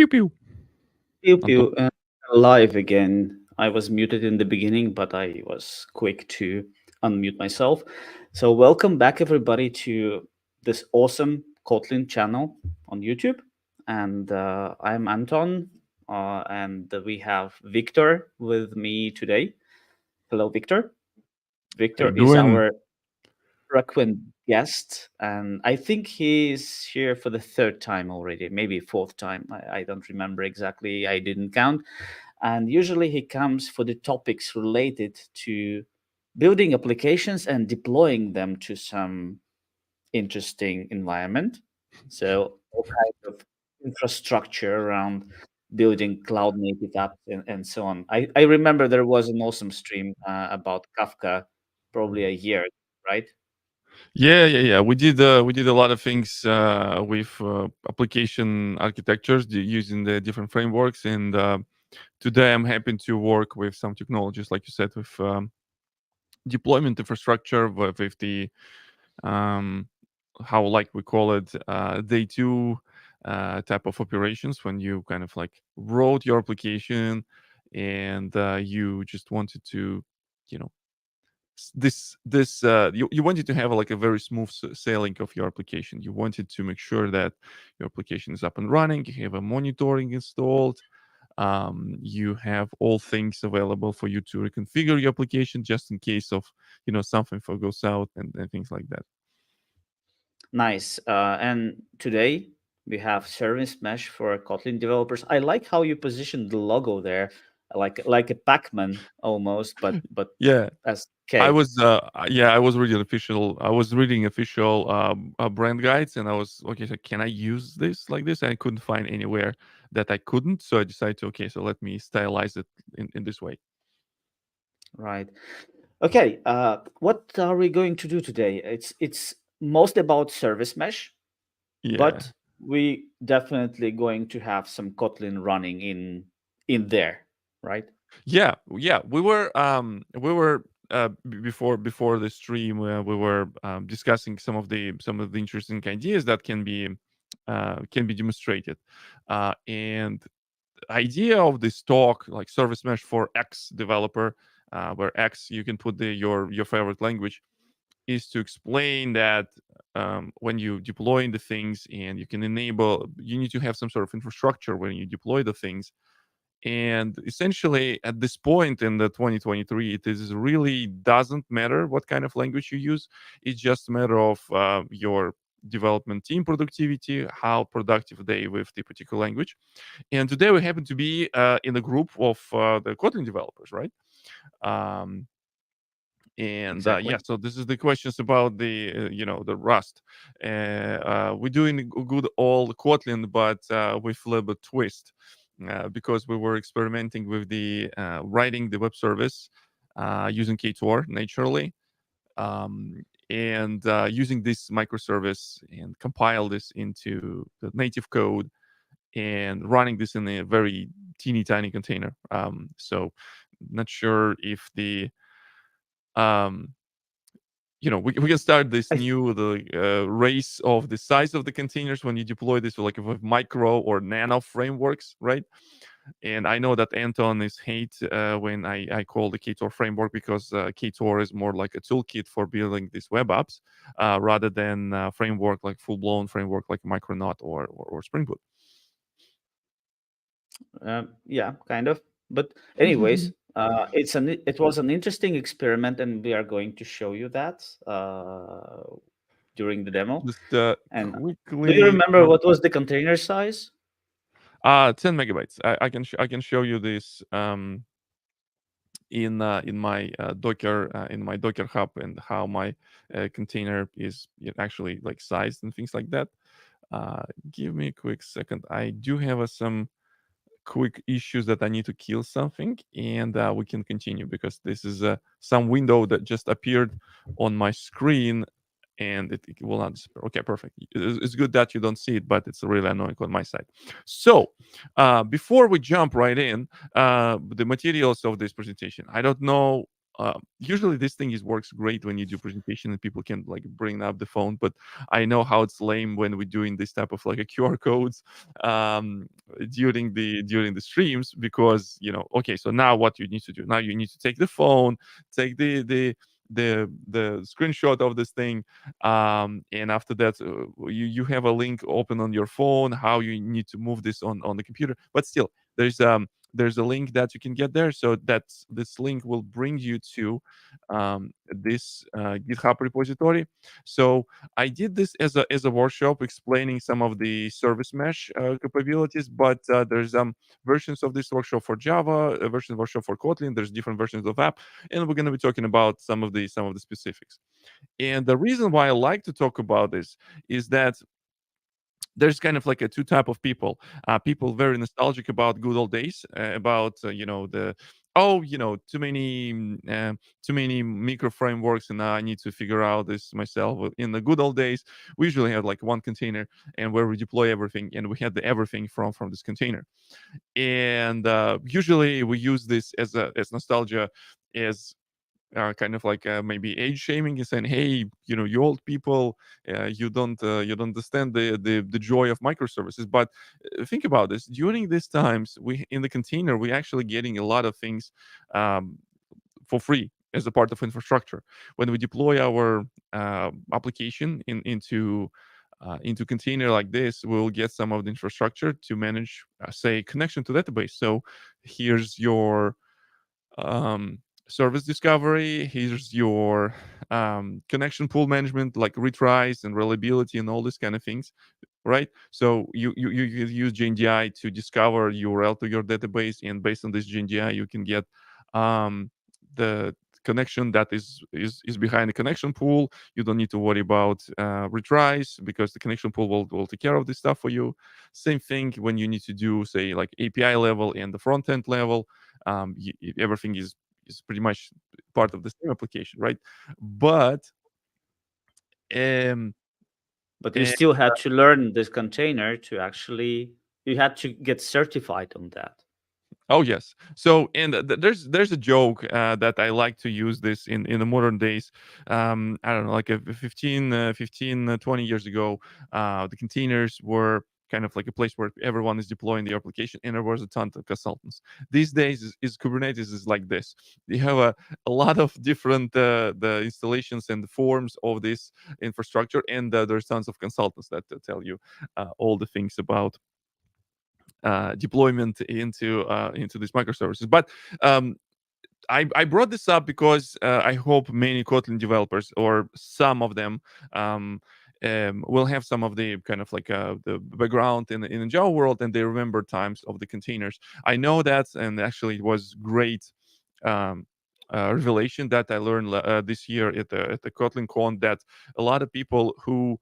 Pew pew. Pew Anton. pew, live again. I was muted in the beginning, but I was quick to unmute myself. So, welcome back, everybody, to this awesome Kotlin channel on YouTube. And I'm Anton, and we have Viktor with me today. Hello, Viktor. How you Viktor is doing? our frequent guest, and I think he's here for the third time already, maybe fourth time. I don't remember exactly. I didn't count. And usually he comes for the topics related to building applications and deploying them to some interesting environment. So all kinds of infrastructure around building cloud native apps and so on. I remember there was an awesome stream about Kafka probably a year ago, right? Yeah. We did a lot of things with application architectures using the different frameworks, and today I'm happy to work with some technologies, like you said, with deployment infrastructure, with the um, how like we call it day two type of operations when you kind of like wrote your application and you just wanted to, you know, you wanted to have like a very smooth sailing of your application. You wanted to make sure that your application is up and running, you have a monitoring installed, you have all things available for you to reconfigure your application just in case of, something goes out, and things like that. Nice. And today we have service mesh for Kotlin developers. I like how you positioned the logo there, like a Pac-Man almost, but Yeah, as I K. was yeah, I was reading official brand guides, and I was okay. So can I use this like this? I couldn't find anywhere that I couldn't, so I decided to, okay, so let me stylize it in this way. Right. Okay. What are we going to do today? It's most about service mesh, Yeah, but we definitely going to have some Kotlin running in there, right? yeah. We were before the stream, we were discussing some of the interesting ideas that can be demonstrated, and idea of this talk, like service mesh for X developer, where X you can put your favorite language, is to explain that when you deploy the things, and you need to have some sort of infrastructure when you deploy the things. And essentially, at this point in the 2023, it is really doesn't matter what kind of language you use. It's just a matter of your development team productivity, how productive they with the particular language. And today we happen to be in a group of the Kotlin developers, right? Um, and yeah, Exactly. so this is the questions about the Rust. We're doing good old Kotlin, but with a little bit twist, because we were experimenting with the writing the web service using Ktor naturally, and using this microservice and compile this into the native code and running this in a very teeny tiny container. So not sure if the um, we can start this I th- new the race of the size of the containers when you deploy this with micro or nano frameworks, right? And I know that Anton is hate when I call the Ktor framework, because Ktor is more like a toolkit for building these web apps, rather than framework like full blown framework like Micronaut or Spring Boot. yeah, kind of. But anyways, it was an interesting experiment, and we are going to show you that during the demo. Just And do you quickly remember run. what was the container size? 10 megabytes. I can show you this in my Docker hub, and how my container is actually like sized and things like that. Uh, Give me a quick second. I do have some quick issues that I need to kill something, and we can continue, because this is some window that just appeared on my screen, and it will not disappear. Okay, perfect. It's good that you don't see it, but it's really annoying on my side. So, before we jump right in, the materials of this presentation, I don't know usually this thing works great when you do presentation and people can like bring up the phone, but I know how it's lame when we're doing this type of like a QR codes um, during the streams, because okay, so now what you need to do now, you need to take the phone, take the screenshot of this thing, and after that you have a link open on your phone, how you need to move this on the computer, but still there's a link that you can get there, so this link will bring you to this GitHub repository. So I did this as a workshop explaining some of the service mesh capabilities, but there's versions of this workshop for Java, a version workshop for Kotlin. There's different versions of app, and we're going to be talking about some of the specifics. And the reason why I like to talk about this is that there's kind of like a two type of people. People very nostalgic about good old days, about the too many micro frameworks, and now I need to figure out this myself. Well, in the good old days, we usually had like one container, and where we deploy everything, and we had the everything from this container. And usually we use this as nostalgia, as kind of like maybe age shaming, and saying, "Hey, you old people, you don't understand the joy of microservices." But think about this: during these times, we in the container, we actually getting a lot of things um, for free as a part of infrastructure. When we deploy our application into container like this, we'll get some of the infrastructure to manage, say, connection to database. So here's your um, service discovery. Here's your connection pool management, like retries and reliability and all these kind of things, right? So you use GNDI to discover URL to your database, and based on this GNDI, you can get the connection that is behind the connection pool. You don't need to worry about retries, because the connection pool will take care of this stuff for you. Same thing when you need to do, say, like API level and the front end level. Everything is pretty much part of the same application, right? But um, But you still had to learn this container to actually, you had to get certified on that. Oh yes. So, and there's a joke that I like to use this in the modern days. I don't know, like 20 years ago, the containers were kind of like a place where everyone is deploying the application, and there was a ton of consultants. These days, is Kubernetes is like this. You have a lot of different the installations and the forms of this infrastructure, and there's tons of consultants that tell you all the things about deployment into these microservices. But I brought this up because I hope many Kotlin developers, or some of them, um, will have some of the kind of like the background in the Java world, and they remember times of the containers. I know that, and actually it was great. Um, Revelation that I learned this year at the Kotlin Con, that a lot of people who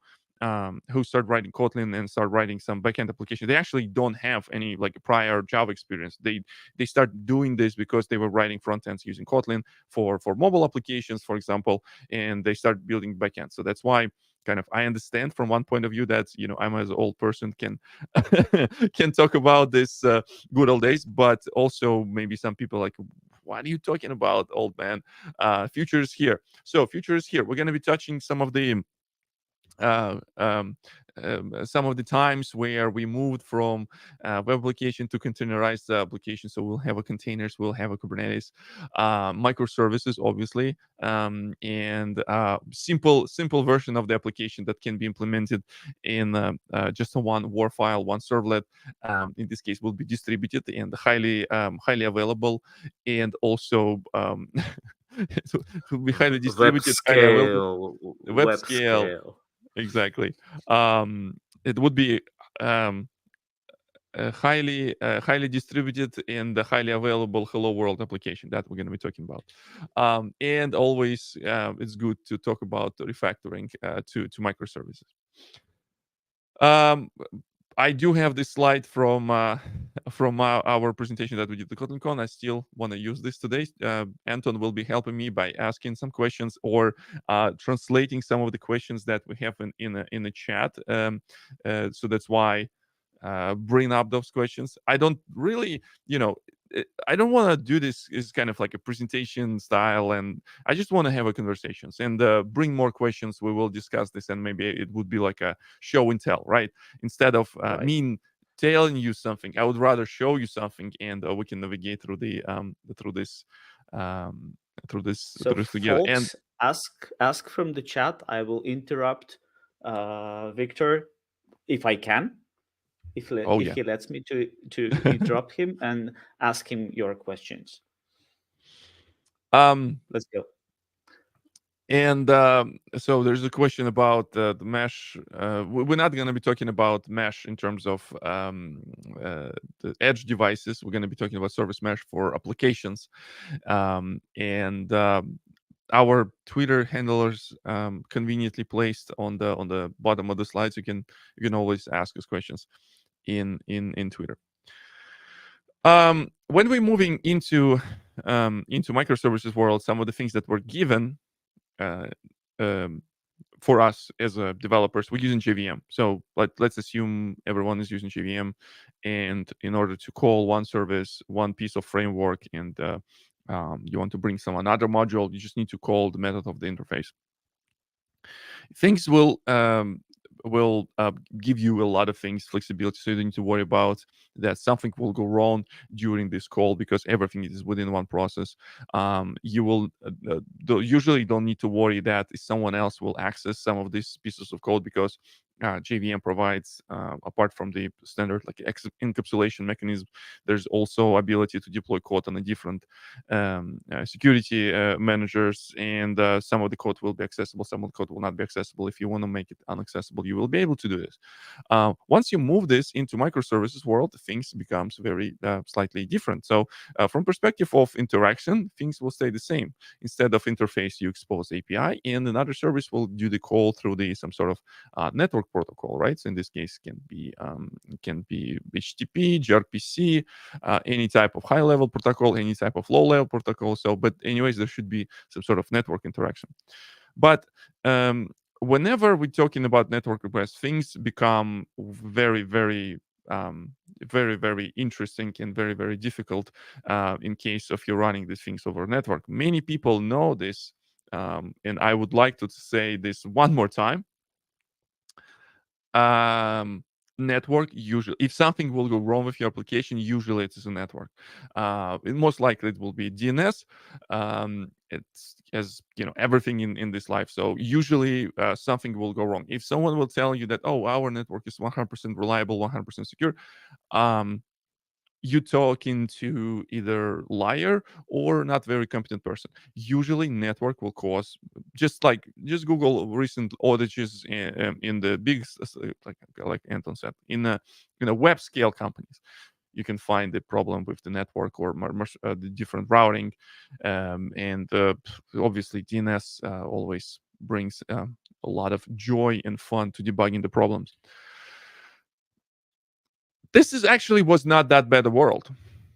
start writing Kotlin and start writing some backend application, they actually don't have any like prior Java experience. They start doing this because they were writing front ends using Kotlin for mobile applications, for example, and they start building backends. So that's why kind of I understand from one point of view that I'm, as an old person, can can talk about this good old days, but also maybe some people like, what are you talking about, old man? Future is here. So future is here. We're going to be touching uh, um, some of the times where we moved from web application to containerized application. So we'll have a containers, we'll have a Kubernetes, microservices, obviously, and simple version of the application that can be implemented in just a one WAR file, one servlet. In this case, will be distributed and highly available, and also it will be highly Web distributed, highly available, scale, web web scale. scale. Exactly. It would be um, a highly distributed and a highly available Hello World application that we're going to be talking about. And always, it's good to talk about refactoring to microservices. Um, I do have this slide from our presentation that we did the KotlinCon. I still want to use this today. Anton will be helping me by asking some questions, or translating some of the questions that we have in the chat. So that's why bring up those questions. I don't really, I don't want to do this is kind of like a presentation style, and I just want to have a conversations and bring more questions. We will discuss this, and maybe it would be like a show and tell, right? Instead of Right. me telling you something, I would rather show you something, and we can navigate through the um, So, through this together. And folks, ask from the chat. I will interrupt Victor if I can, oh if yeah. he lets me to interrupt him and ask him your questions. um Let's go. And so there's a question about the mesh. We're not going to be talking about mesh in terms of the edge devices. We're going to be talking about service mesh for applications. And our Twitter handlers conveniently placed on the bottom of the slides. You can always ask us questions in Twitter. When we're moving into microservices world, some of the things that were given uh, um, for us as developers, we're using JVM. So let's assume everyone is using JVM, and in order to call one service, one piece of framework, and you want to bring some another module, you just need to call the method of the interface. Things will give you a lot of things, flexibility, so you don't need to worry about that something will go wrong during this call because everything is within one process. You will usually don't need to worry that someone else will access some of these pieces of code because JVM provides, apart from the standard like encapsulation mechanism, there's also ability to deploy code on a different security managers, and some of the code will be accessible, some of the code will not be accessible. If you want to make it inaccessible, you will be able to do this. Once you move this into microservices world, things becomes very slightly different. So from perspective of interaction, things will stay the same. Instead of interface, you expose API, and another service will do the call through the some sort of network protocol, right? So in this case, can be HTTP, gRPC, any type of high level protocol, any type of low level protocol. So, but anyways, there should be some sort of network interaction. But whenever we're talking about network requests, things become very interesting and very difficult in case of you running these things over network. Many people know this, and I would like to say this one more time. um Network, usually if something will go wrong with your application, usually it is a network. Most likely it will be DNS. It's, as you know, everything in this life. So usually something will go wrong if someone will tell you that, oh, our network is 100% reliable, 100% secure. um you talking to either liar or not very competent person. Usually network will cause, just Google recent outages in the big like Anton said, in a web scale companies. You can find the problem with the network or the different routing. And obviously DNS always brings a lot of joy and fun to debugging the problems. This is actually was not that bad a world.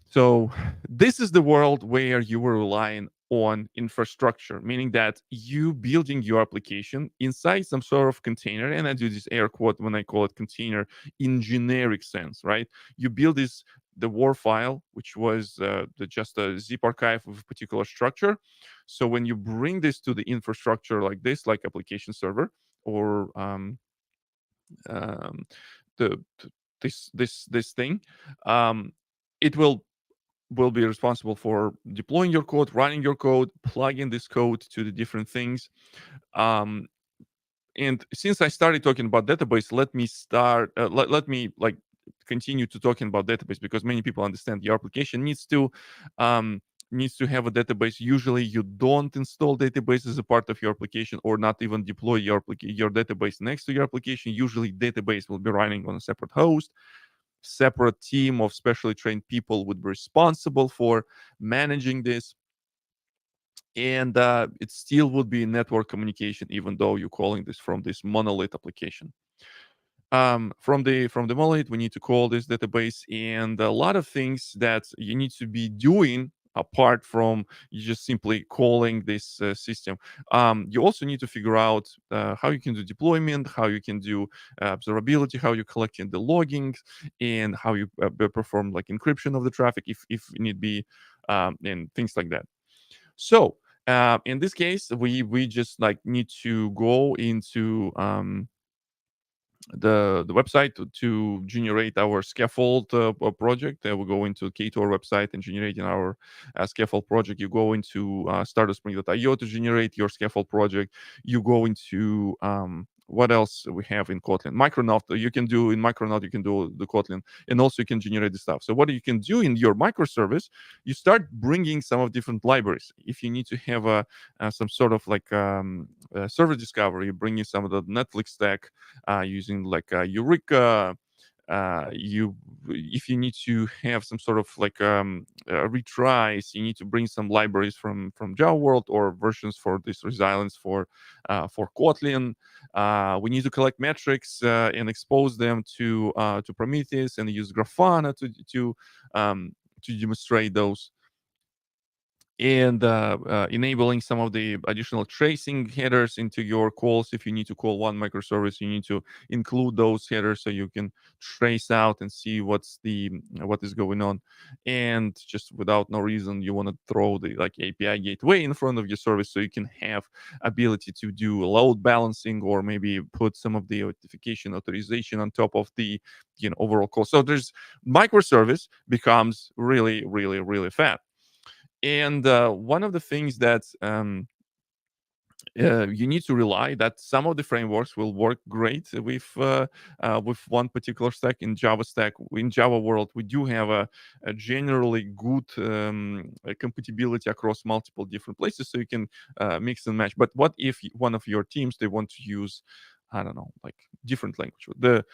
So this is the world where you were relying on infrastructure, meaning that you building your application inside some sort of container. And I do this air quote when I call it container in generic sense, right? You build this the war file, which was just a zip archive of a particular structure. So when you bring this to the infrastructure like this, like application server or um, the this thing, um, it will be responsible for deploying your code, running your code, plugging this code to the different things. Um, and since I started talking about database, let me like continue to talking about database, because many people understand your application um, needs to have a database. Usually you don't install database as a part of your application, or not even deploy your database next to your application. Usually database will be running on a separate host. Separate team of specially trained people would be responsible for managing this, and it still would be network communication, even though you're calling this from this monolith application. From the monolith, we need to call this database, and a lot of things that you need to be doing apart from you just simply calling this system. You also need to figure out how you can do deployment, how you can do observability, how you're collecting the loggings, and how you perform like encryption of the traffic if need be, and things like that. So in this case, we just like need to go into the website to generate our scaffold project. We go into Ktor website and generating our scaffold project. You go into startspring.io to generate your scaffold project. You go into what else we have in Kotlin? Micronaut. You can do in Micronaut. You can do the Kotlin, and also you can generate the stuff. So what you can do in your microservice, you start bringing some of different libraries. If you need to have some sort of like service discovery, you bring in some of the Netflix stack using like Eureka. You, if you need to have some sort of like retries, you need to bring some libraries from Java world or versions for this resilience for Kotlin. We need to collect metrics and expose them to Prometheus and use Grafana to demonstrate those, and enabling some of the additional tracing headers into your calls. If you need to call one microservice, you need to include those headers so you can trace out and see what is going on. And just without no reason, you want to throw the like API gateway in front of your service so you can have ability to do load balancing, or maybe put some of the authentication authorization on top of the overall call. So there's microservice becomes really really really fat. And one of the things that you need to rely that some of the frameworks will work great with one particular stack. In Java stack, in Java world, we do have a generally good compatibility across multiple different places, so you can mix and match. But what if one of your teams, they want to use, I don't know, like different language? The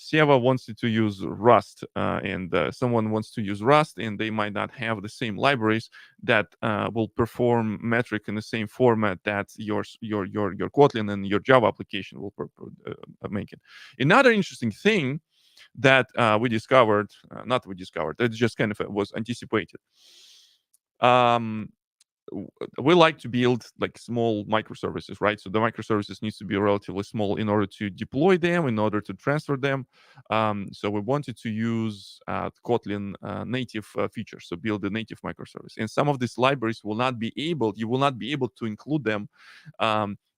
Seva wants you to use Rust, and someone wants to use Rust, and they might not have the same libraries that will perform metric in the same format that your Kotlin and your Java application will make it. Another interesting thing that we discovered, not we discovered, it just kind of was anticipated. Um, we like to build like small microservices, right? So the microservices needs to be relatively small in order to deploy them, in order to transfer them. So we wanted to use Kotlin native features, so build a native microservice. And some of these libraries will not be able, you will not be able to include them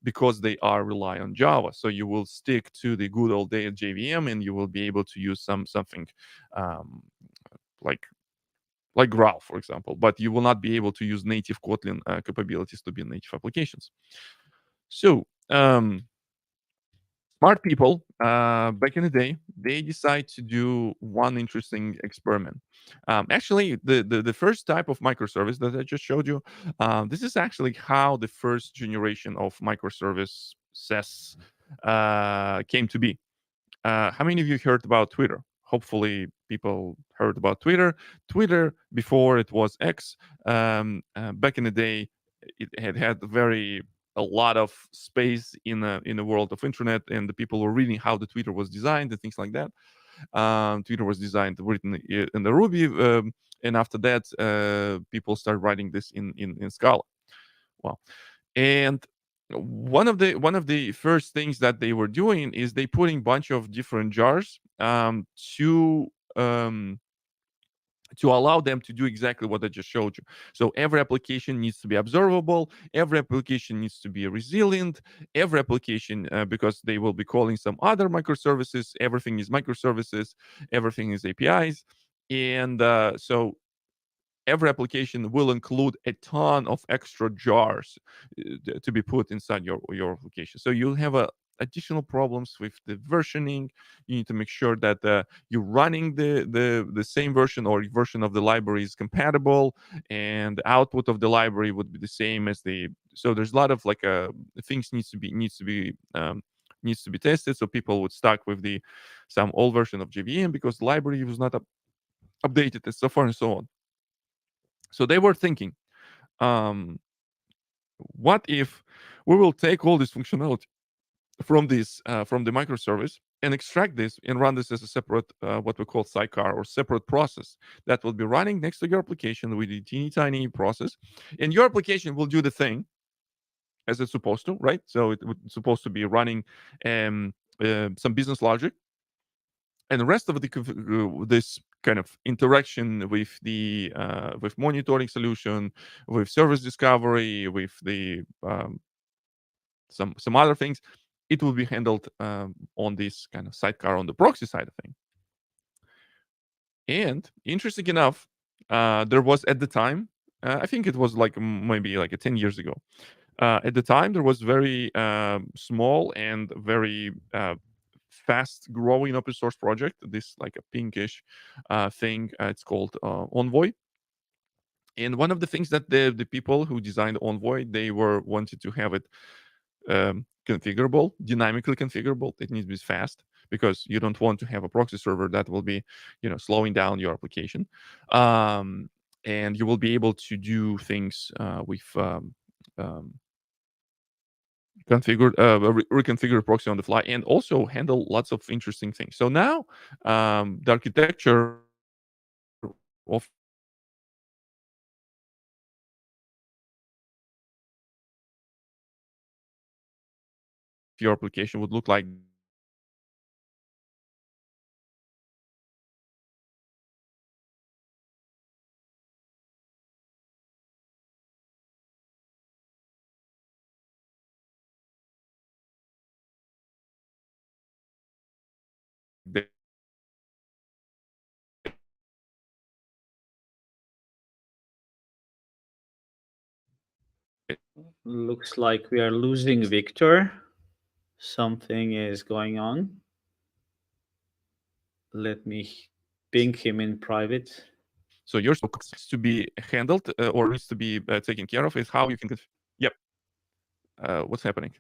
because they are rely on Java. So you will stick to the good old day of JVM, and you will be able to use something um, like Growl, for example, but you will not be able to use native Kotlin capabilities to build native applications. So, smart people back in the day, they decide to do one interesting experiment. Actually, the first type of microservice that I just showed you, this is actually how the first generation of microservice SES came to be. How many of you heard about Twitter? Hopefully, people heard about Twitter. Twitter, before it was X, back in the day, it had very a lot of space in the world of internet, and the people were reading how the Twitter was designed and things like that. Twitter was designed written in the Ruby, and after that, people started writing this in Scala. Well, and one of the first things that they were doing is they putting bunch of different jars um, to allow them to do exactly what I just showed you. So every application needs to be observable. Every application needs to be resilient. Every application, because they will be calling some other microservices. Everything is microservices. Everything is APIs. And so every application will include a ton of extra jars to be put inside your application. So you'll have additional problems with the versioning. You need to make sure that you're running the same version or version of the library is compatible, and the output of the library would be the same as the. So there's a lot of like things needs to be tested. So people would start with the some old version of JVM because the library was not updated and so far and so on. So they were thinking, um, what if we will take all this functionality from the microservice and extract this and run this as a separate, what we call sidecar or separate process that will be running next to your application with a teeny tiny process. And your application will do the thing as it's supposed to, right? So it's supposed to be running some business logic, and the rest of this kind of interaction with the with monitoring solution, with service discovery, with the some other things, it will be handled on this kind of sidecar on the proxy side of things. And interesting enough, there was at the time, I think it was like maybe like 10 years ago. At the time, there was very small and very fast growing open source project. This like a pinkish thing. It's called Envoy. And one of the things that the people who designed Envoy, they were wanted to have it configurable, dynamically configurable. It needs to be fast because you don't want to have a proxy server that will be, slowing down your application. And you will be able to do things with configured reconfigure proxy on the fly, and also handle lots of interesting things. So now the architecture of your application would look like this. Looks like we are losing Victor. Something is going on. Let me ping him in private. So your needs to be handled or needs to be taken care of is how you can. Yep. What's happening?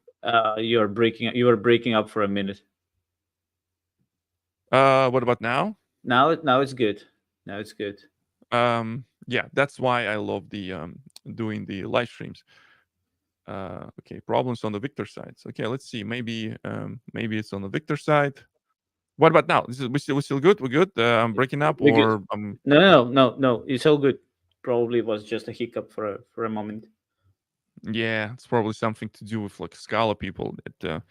You were breaking up for a minute. What about now? Now it's good. Now it's good. Yeah, that's why I love the doing the live streams. Okay, problems on the Victor side. Okay, let's see. Maybe it's on the Victor side. What about now? We still good? We're good. I'm breaking up, We good. or No. It's all good. Probably was just a hiccup for a moment. yeah, it's probably something to do with like Scala people that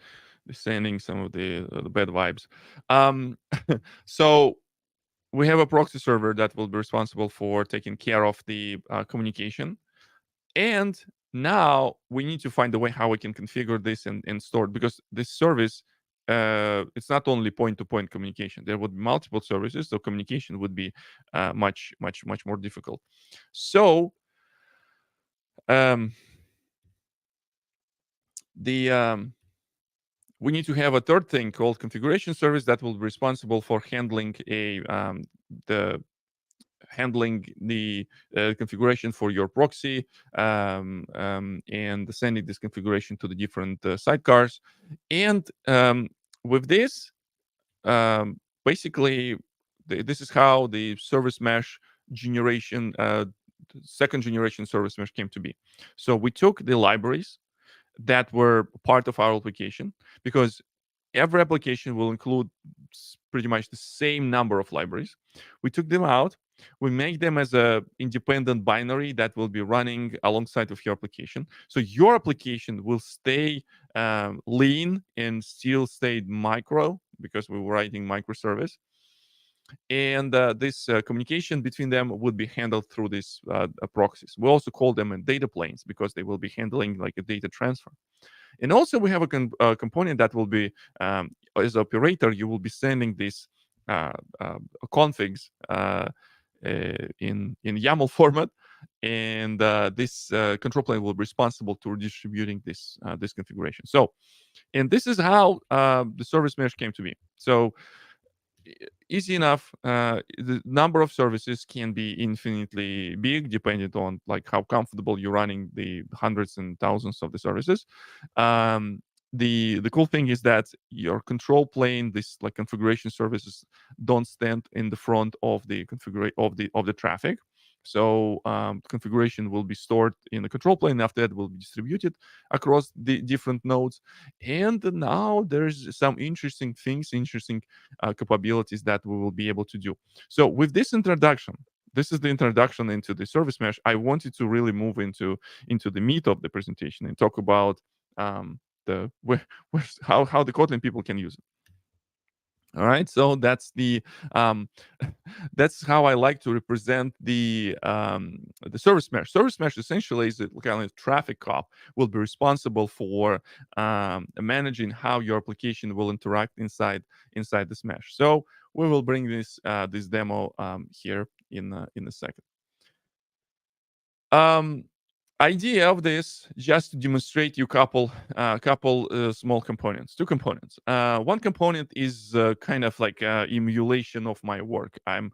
sending some of the bad vibes. Um, so we have a proxy server that will be responsible for taking care of the communication. And now we need to find a way how we can configure this and store it, because this service, it's not only point-to-point communication. There would be multiple services, so communication would be much more difficult. So we need to have a third thing called configuration service that will be responsible for handling the configuration for your proxy, and sending this configuration to the different sidecars. And with this, basically, this is how the service mesh generation, second generation service mesh came to be. So we took the libraries that were part of our application, because every application will include pretty much the same number of libraries. We took them out. We make them as a independent binary that will be running alongside of your application. So your application will stay lean and still stay micro, because we were writing microservice. And this communication between them would be handled through these proxies. We also call them data planes, because they will be handling like a data transfer. And also we have a component that will be, as an operator, you will be sending these configs in YAML format, and this control plane will be responsible to redistributing this configuration. So, and this is how the service mesh came to be. So easy enough. The number of services can be infinitely big, depending on like how comfortable you're running the hundreds and thousands of the services. The cool thing is that your control plane, this like configuration services, don't stand in the front of the configuration of the traffic. So configuration will be stored in the control plane. After that, will be distributed across the different nodes. And now there's some interesting things, interesting capabilities that we will be able to do. So with this introduction, this is the introduction into the service mesh. I wanted to really move into the meat of the presentation and talk about the how the Kotlin people can use it. All right, so that's the um, that's how I like to represent the service mesh. Service mesh essentially is a kind of traffic cop, will be responsible for managing how your application will interact inside this mesh. So we will bring this demo here in a second. Um, Idea of this just to demonstrate you couple small components, two components. One component is kind of like emulation of my work. I'm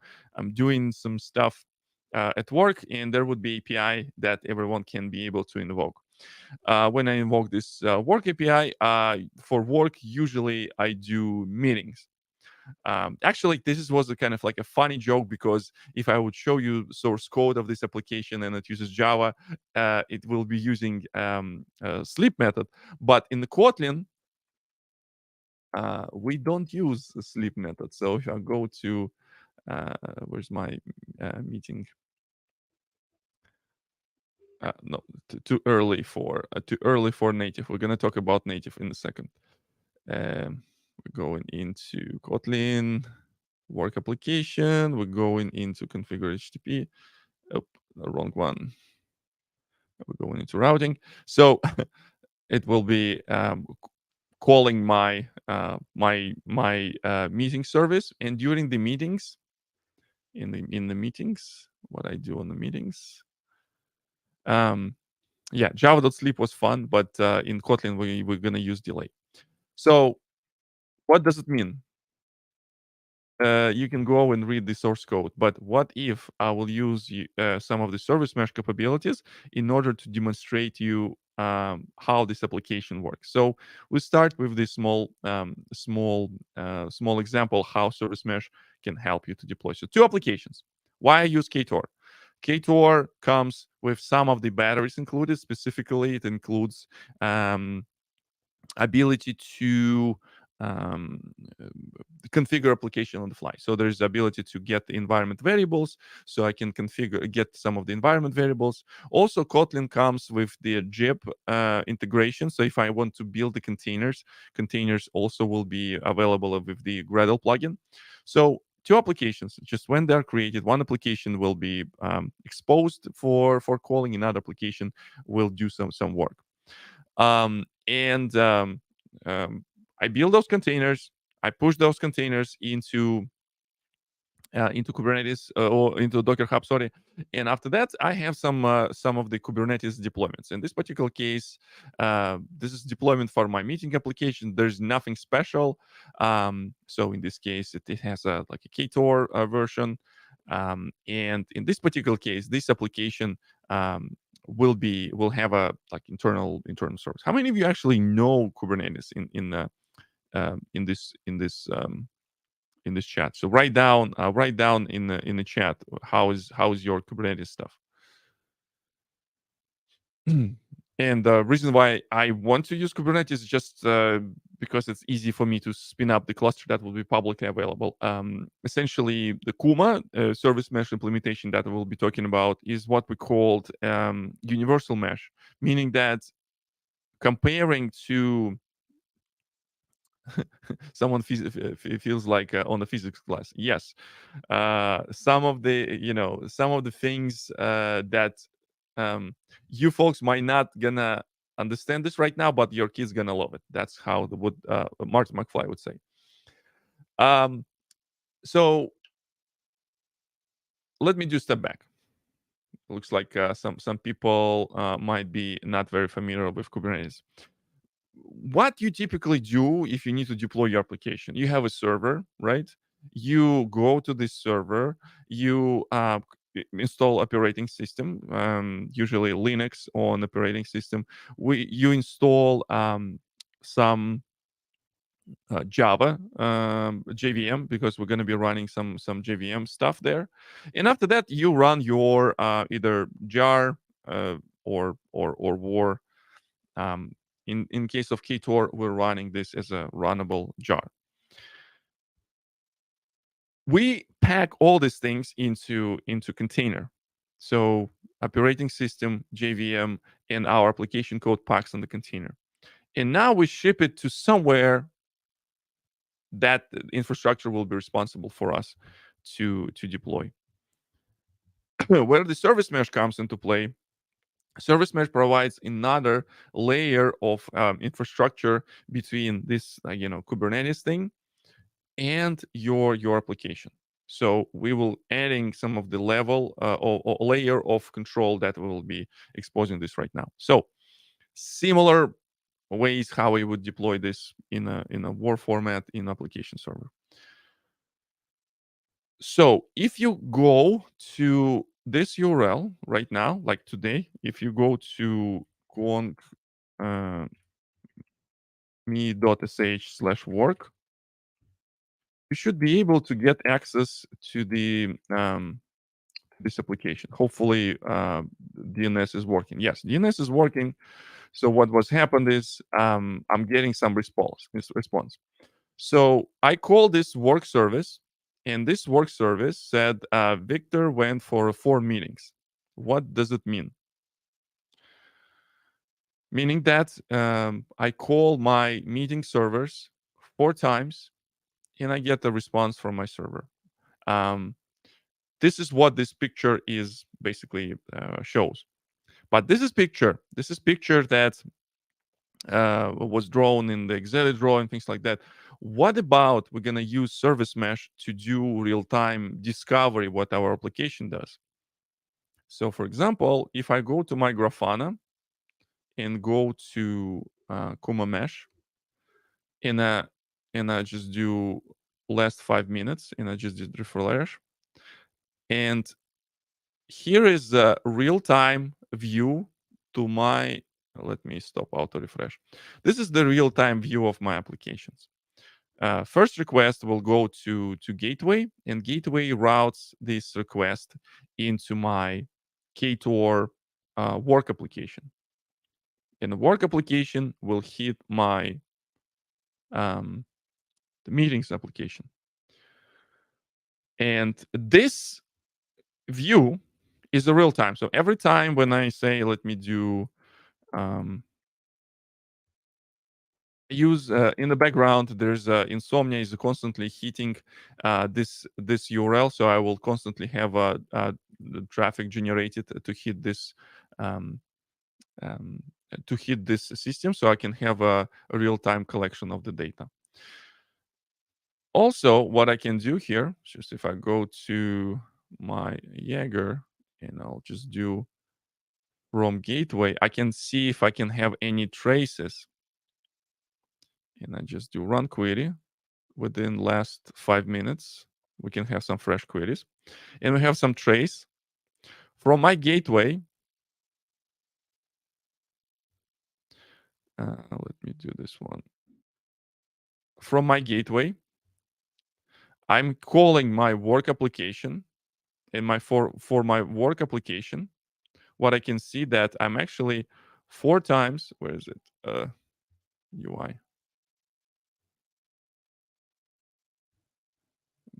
doing some stuff at work, and there would be API that everyone can be able to invoke. When I invoke this work API for work, usually I do meetings. Actually, was a kind of like a funny joke, because if I would show you source code of this application and it uses Java, it will be using sleep method. But in the Kotlin, we don't use a sleep method. So if I go to where's my meeting? No, too early for native. We're gonna talk about native in a second. We're going into Kotlin work application. We're going into configure HTTP. Oh, the wrong one. We're going into routing. So it will be calling my meeting service, and during the meetings, in the meetings, what I do on the meetings. Yeah, Java.sleep was fun, but in Kotlin we're gonna use delay. So what does it mean? You can go and read the source code. But what if I will use some of the service mesh capabilities in order to demonstrate you how this application works? So we start with this small example how service mesh can help you to deploy. So two applications. Why I use Ktor? Ktor comes with some of the batteries included. Specifically, it includes ability to um, uh, configure application on the fly. So there's the ability to get the environment variables, so I can get some of the environment variables. Also, Kotlin comes with the JIP integration. So if I want to build the containers also will be available with the Gradle plugin. So two applications, just when they're created, one application will be exposed for calling, another application will do some work. And I build those containers. I push those containers into Kubernetes or into Docker Hub, sorry. And after that, I have some of the Kubernetes deployments. In this particular case, this is deployment for my meeting application. There's nothing special. So in this case, it has like a Ktor version. And in this particular case, this application will have a like internal service. How many of you actually know Kubernetes in this chat? So write down in the chat how is your Kubernetes stuff. And the reason why I want to use Kubernetes is just because it's easy for me to spin up the cluster that will be publicly available. Essentially, the Kuma service mesh implementation that we'll be talking about is what we called universal mesh, meaning that comparing to someone feels like on the physics class. Yes, some of the things that you folks might not gonna understand this right now, but your kids gonna love it. That's how the what Martin McFly would say. Um, so let me just step back. Looks like some people might be not very familiar with Kubernetes. What you typically do if you need to deploy your application, you have a server, right? You go to this server, you install operating system, usually Linux on operating system. You install some Java JVM, because we're going to be running some JVM stuff there. And after that, you run your either jar or war. Um, in case of Ktor, we're running this as a runnable jar. We pack all these things into container. So operating system, JVM, and our application code packs on the container. And now we ship it to somewhere that infrastructure will be responsible for us to deploy. Where the service mesh comes into play, service mesh provides another layer of infrastructure between this Kubernetes thing and your application. So we will adding some of the level or layer of control that we will be exposing this right now. So similar ways how we would deploy this in a war format in application server. So if you go to this URL right now, like today, if you go to conk me.sh/work, you should be able to get access to the this application. Hopefully, DNS is working. Yes, DNS is working. So what was happened is I'm getting some response. So I call this work service, and this work service said Viktor went for 4 meetings. What does it mean? Meaning that I call my meeting servers 4 times, and I get a response from my server. This is what this picture is basically shows. But this is picture that was drawn in the Excel drawing, things like that. What about we're gonna use service mesh to do real-time discovery what our application does? So for example, if I go to my Grafana and go to Kuma Mesh and I just do last 5 minutes and I just did refresh, and here is a real-time view to my, let me stop auto refresh. This is the real-time view of my applications. First request will go to gateway, and gateway routes this request into my Ktor work application. And the work application will hit my the meetings application. And this view is a real time. So every time when I say, let me do use in the background, there's insomnia is constantly hitting this URL, so I will constantly have the traffic generated to hit this um, um, system, so I can have a real-time collection of the data. Also, what I can do here, just if I go to my Jaeger and I'll just do from gateway, I can see if I can have any traces, and I just do run query. Within last 5 minutes, we can have some fresh queries. And we have some trace. From my gateway, let me do this one. From my gateway, I'm calling my work application. And for my work application, what I can see that I'm actually 4 times, where is it? UI.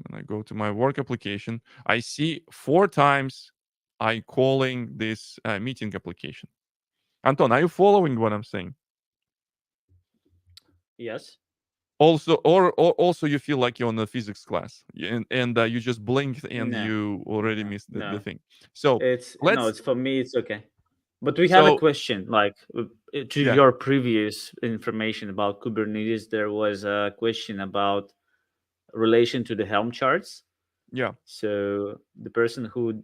When I go to my work application, I see 4 times I calling this meeting application. Anton, are you following what I'm saying? Yes. Also, or also you feel like you're on a physics class, and you just blinked and No. you already No. missed the No. thing. So It's no. let's It's for me. It's okay. But we have a so question. Like to yeah, your previous information about Kubernetes, there was a question about relation to the Helm charts. yeah, So the person who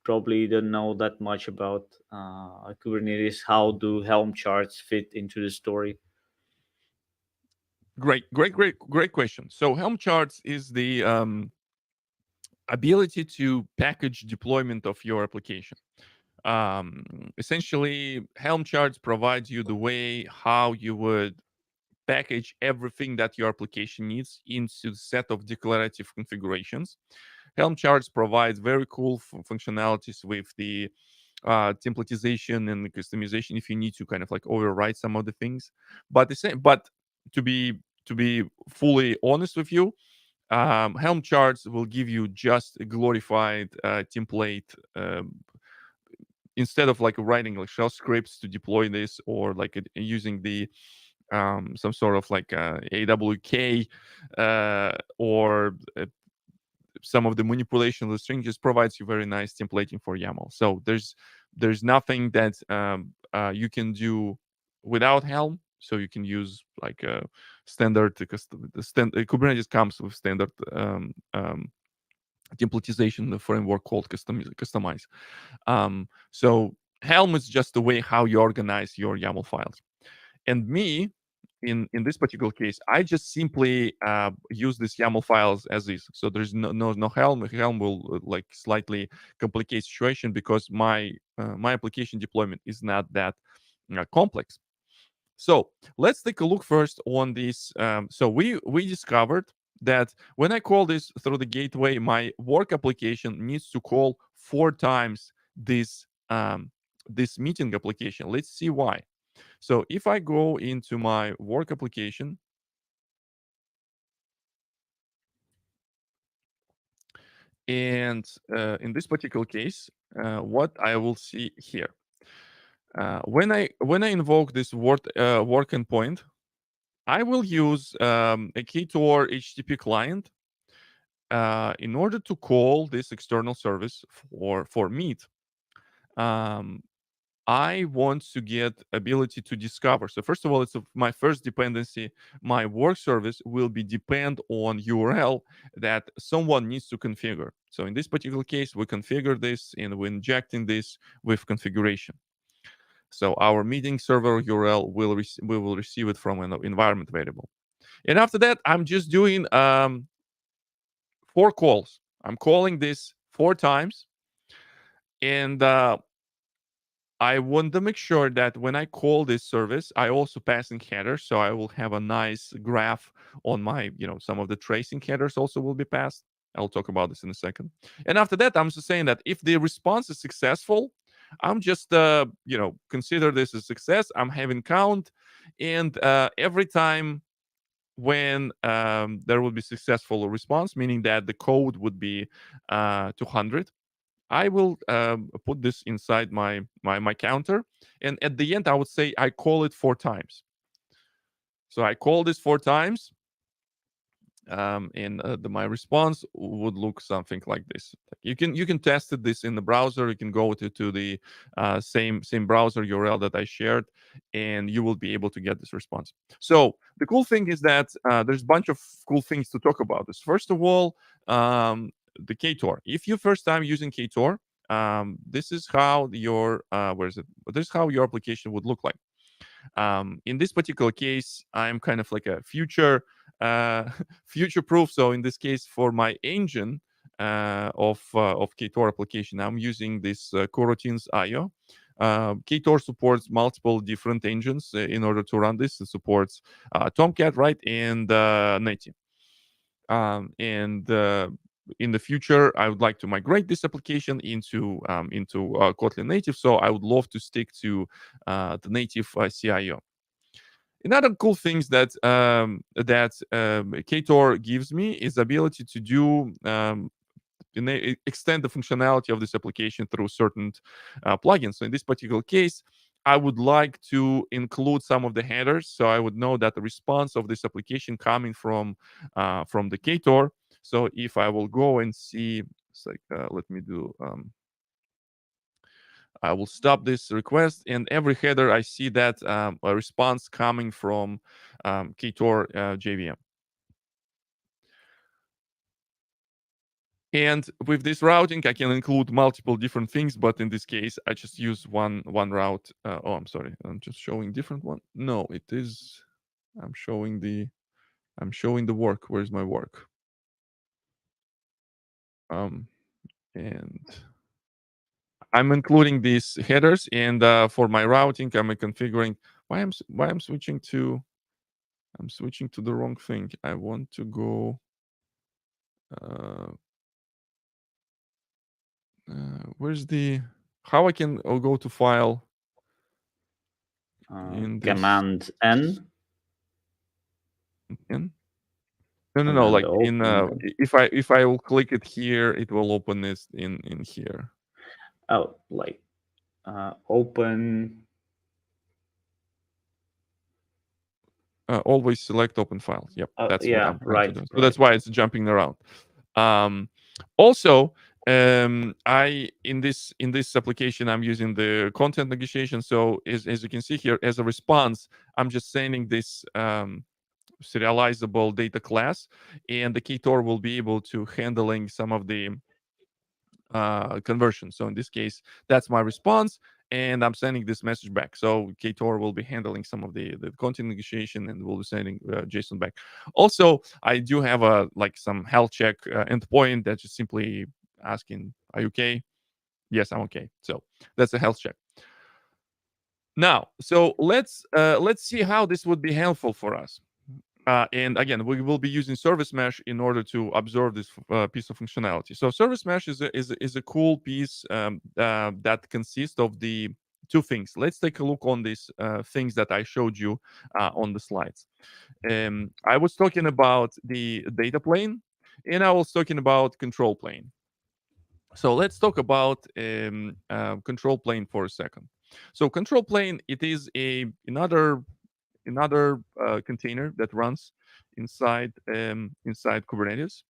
probably don't know that much about Kubernetes, how do Helm charts fit into the story? great question. So Helm charts is the ability to package deployment of your application. Essentially, Helm charts provides you the way how you would package everything that your application needs into a set of declarative configurations. Helm charts provides very cool functionalities with the templatization and customization if you need to kind of like override some of the things. But the same, but to be to be fully honest with you, Helm charts will give you just a glorified template. Instead of like writing like shell scripts to deploy this, or like using the some sort of like AWK or some of the manipulation of the string, just provides you very nice templating for YAML. So there's nothing that you can do without Helm. So you can use like a standard, because Kubernetes comes with standard templatization framework called Customize. So Helm is just the way how you organize your YAML files. And me, in this particular case, I just simply use these YAML files as is. So there's no Helm. Helm will like slightly complicate situation, because my application deployment is not that complex. So let's take a look first on this. So we discovered that when I call this through the gateway, my work application needs to call 4 times this meeting application. Let's see why. So if I go into my work application, and in this particular case, what I will see here, when I invoke this work endpoint, I will use a Ktor HTTP client in order to call this external service for Meet. Um, I want to get ability to discover. So first of all, it's my first dependency. My work service will be depend on URL that someone needs to configure. So in this particular case, we configure this and we're injecting this with configuration. So our meeting server URL we will receive it from an environment variable. And after that, I'm just doing 4 calls. I'm calling this 4 times, and I want to make sure that when I call this service, I also pass in headers. So I will have a nice graph on my, some of the tracing headers also will be passed. I'll talk about this in a second. And after that, I'm just saying that if the response is successful, I'm just, consider this a success. I'm having count. And every time when there will be successful response, meaning that the code would be 200, I will put this inside my counter, and at the end I would say I call it 4 times. So I call this 4 times, and my response would look something like this. You can test this in the browser. You can go to the same browser URL that I shared, and you will be able to get this response. So the cool thing is that there's a bunch of cool things to talk about this. First of all, the Ktor. If you first time using Ktor, this is how your where is it? This is how your application would look like. In this particular case, I'm kind of like a future proof. So in this case, for my engine of Ktor application, I'm using this coroutines IO. Ktor supports multiple different engines in order to run this. It supports Tomcat, right, and Netty. And in the future, I would like to migrate this application into Kotlin native. So I would love to stick to the native CIO. Another cool things that Ktor gives me is the ability to do extend the functionality of this application through certain plugins. So in this particular case, I would like to include some of the headers, so I would know that the response of this application coming from the Ktor. So if I will go and see, it's like let me do. I will stop this request, and every header I see that a response coming from Ktor JVM. And with this routing, I can include multiple different things, but in this case, I just use one route. Oh, I'm sorry, I'm just showing different one. No, it is. I'm showing the work. Where's my work? And I'm including these headers, and for my routing, I'm configuring. Why I'm switching to? I'm switching to the wrong thing. I want to go. Where's the? How I can go to file in this? Command N, In? No, and no. then the Like in open button. if I will click it here, it will open this in here. Oh, like open. Always select open file. Yep, that's what Yeah, I'm trying to right, do. So right. that's why it's jumping around. Um, Also, I in this application I'm using the content negotiation. So as you can see here, as a response, I'm just sending this serializable data class, and the Ktor will be able to handling some of the conversion. So in this case, that's my response, and I'm sending this message back. So Ktor will be handling some of the content negotiation, and will be sending JSON back. Also, I do have a like some health check endpoint that's just simply asking, "Are you okay?" Yes, I'm okay. So that's a health check. Now, so let's see how this would be helpful for us. And again, we will be using service mesh in order to observe this piece of functionality. So service mesh is a cool piece that consists of the two things. Let's take a look on these things that I showed you on the slides. I was talking about the data plane, and I was talking about control plane. So let's talk about control plane for a second. So control plane, it is another container that runs inside Kubernetes,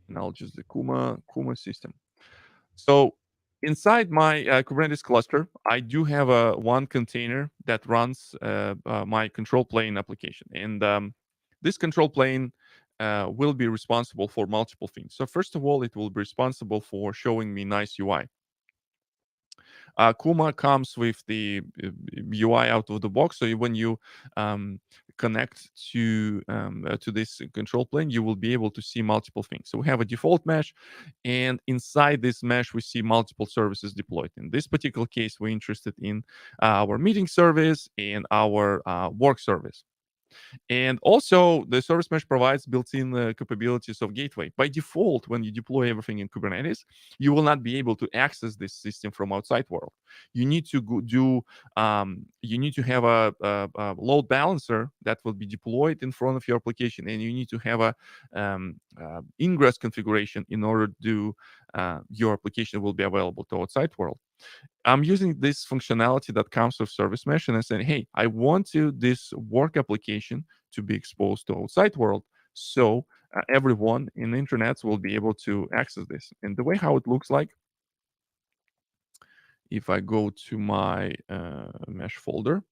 and I'll just the Kuma system. So inside my Kubernetes cluster, I do have a one container that runs my control plane application, and this control plane will be responsible for multiple things. So first of all, it will be responsible for showing me nice UI. Kuma comes with the UI out of the box. So when you connect to this control plane, you will be able to see multiple things. So we have a default mesh, and inside this mesh, we see multiple services deployed. In this particular case, we're interested in our meeting service and our work service. And also, the service mesh provides built-in capabilities of gateway. By default, when you deploy everything in Kubernetes, you will not be able to access this system from outside world. You need to you need to have a load balancer that will be deployed in front of your application, and you need to have a ingress configuration in order to your application will be available to outside world. I'm using this functionality that comes with service mesh, and I said, hey, I want this work application to be exposed to outside world, so everyone in the internet will be able to access this. And the way how it looks like, if I go to my mesh folder,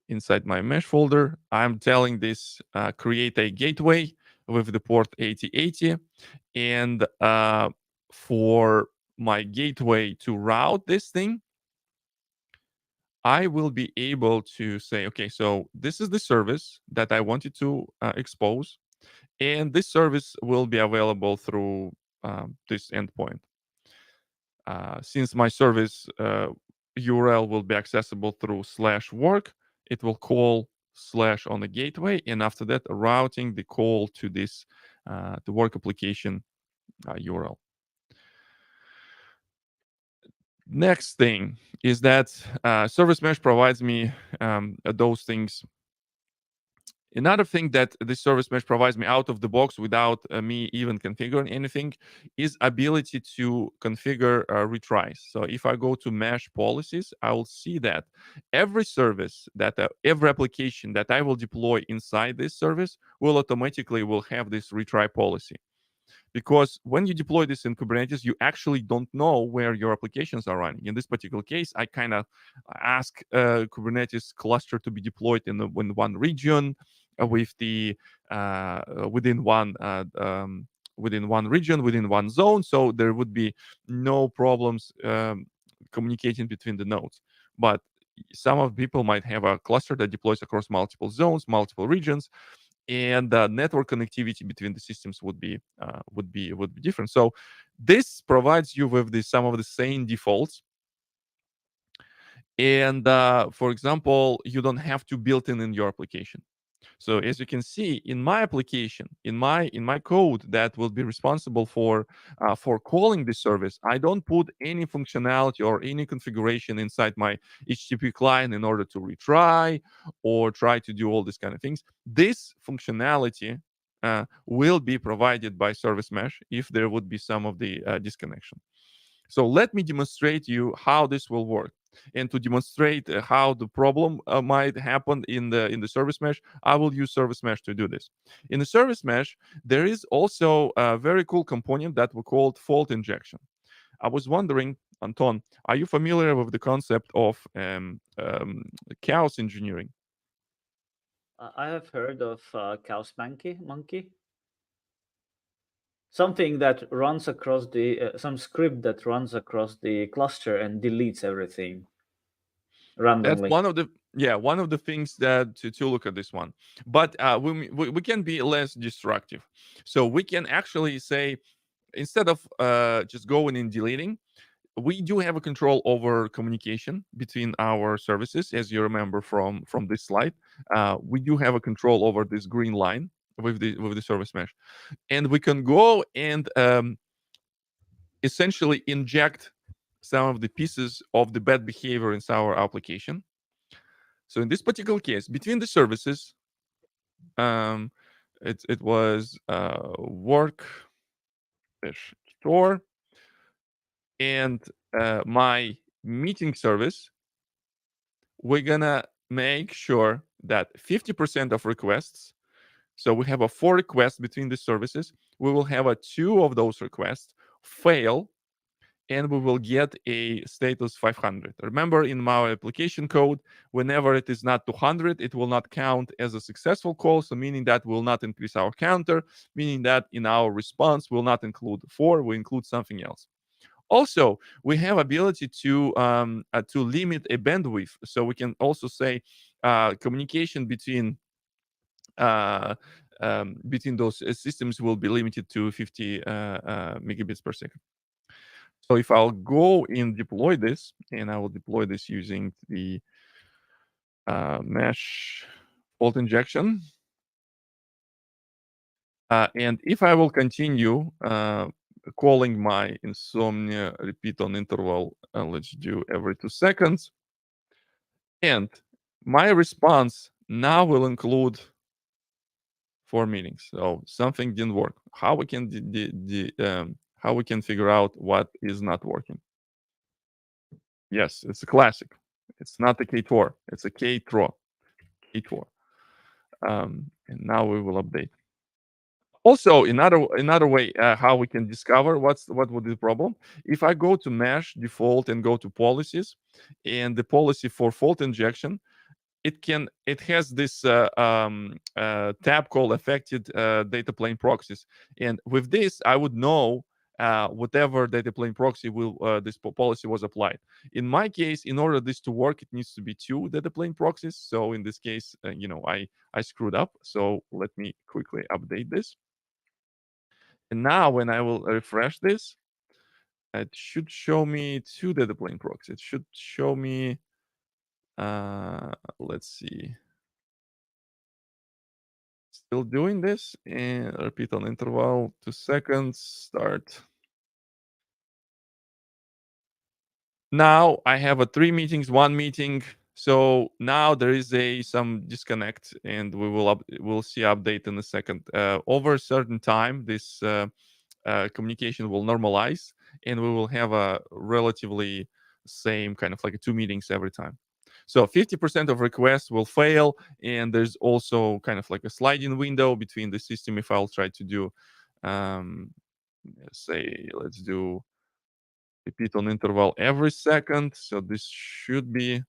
inside my mesh folder, I'm telling this create a gateway with the port 8080, and for my gateway to route this thing, I will be able to say, okay, so this is the service that I wanted to expose, and this service will be available through this endpoint. Since my service URL will be accessible through /work, it will call / on the gateway, and after that, routing the call to this the work application URL. Next thing is that service mesh provides me those things. Another thing that this service mesh provides me out of the box without me even configuring anything is ability to configure retries. So if I go to mesh policies, I will see that every service that every application that I will deploy inside this service will automatically will have this retry policy. Because when you deploy this in Kubernetes, you actually don't know where your applications are running. In this particular case, I kind of ask Kubernetes cluster to be deployed in one region with the within one region, within one zone, so there would be no problems communicating between the nodes. But some of people might have a cluster that deploys across multiple zones, multiple regions, and the network connectivity between the systems would be different. So this provides you with some of the same defaults, And for example, you don't have to build in your application. So as you can see in my application, in my code that will be responsible for calling the service, I don't put any functionality or any configuration inside my HTTP client in order to retry or try to do all these kind of things. This functionality will be provided by Service Mesh if there would be some of the disconnection. So let me demonstrate you how this will work. And to demonstrate how the problem might happen in the service mesh, I will use service mesh to do this. In the service mesh, there is also a very cool component that we called fault injection. I was wondering, Anton, are you familiar with the concept of chaos engineering? I have heard of Chaos Monkey, something that runs across the some script that runs across the cluster and deletes everything That's randomly. one of the one of the things that to look at this one. But we can be less destructive. So we can actually say, instead of just going and deleting, we do have a control over communication between our services. As you remember from this slide, we do have a control over this green line with the service mesh, and we can go and essentially inject some of the pieces of the bad behavior inside our application. So in this particular case, between the services, um, it was work store and my meeting service. We're gonna make sure that 50% of requests. So we have a 4 requests between the services. We will have a 2 of those requests fail, and we will get a status 500. Remember, in my application code, whenever it is not 200, it will not count as a successful call. So meaning that will not increase our counter, meaning that in our response will not include 4, we include something else. Also, we have ability to limit a bandwidth. So we can also say communication uh, between those systems will be limited to 50 megabits per second. So if I'll go and deploy this, and I will deploy this using the mesh fault injection. And if I will continue calling my insomnia repeat on interval, let's do every 2 seconds. And my response now will include 4 meetings. So something didn't work. How we can how we can figure out what is not working? Yes, it's a classic. It's not a Ktor. It's a Ktor. Ktor. And now we will update. Also, another way how we can discover what would be the problem. If I go to mesh default and go to policies, and the policy for fault injection, it has this tab called affected data plane proxies, and with this I would know whatever data plane proxy will this policy was applied. In my case, in order this to work, it needs to be 2 data plane proxies. So in this case, I screwed up. So let me quickly update this. And now when I will refresh this, it should show me 2 data plane proxies. It should show me, let's see, still doing this, and repeat on interval, 2 seconds, start. Now I have a 3 meetings, 1 meeting. So now there is some disconnect, and we'll see update in a second. Over a certain time, this communication will normalize, and we will have a relatively same kind of like 2 meetings every time. So 50% of requests will fail, and there's also kind of like a sliding window between the system. If I'll try to do, um, say, let's do repeat on interval every second. So this should be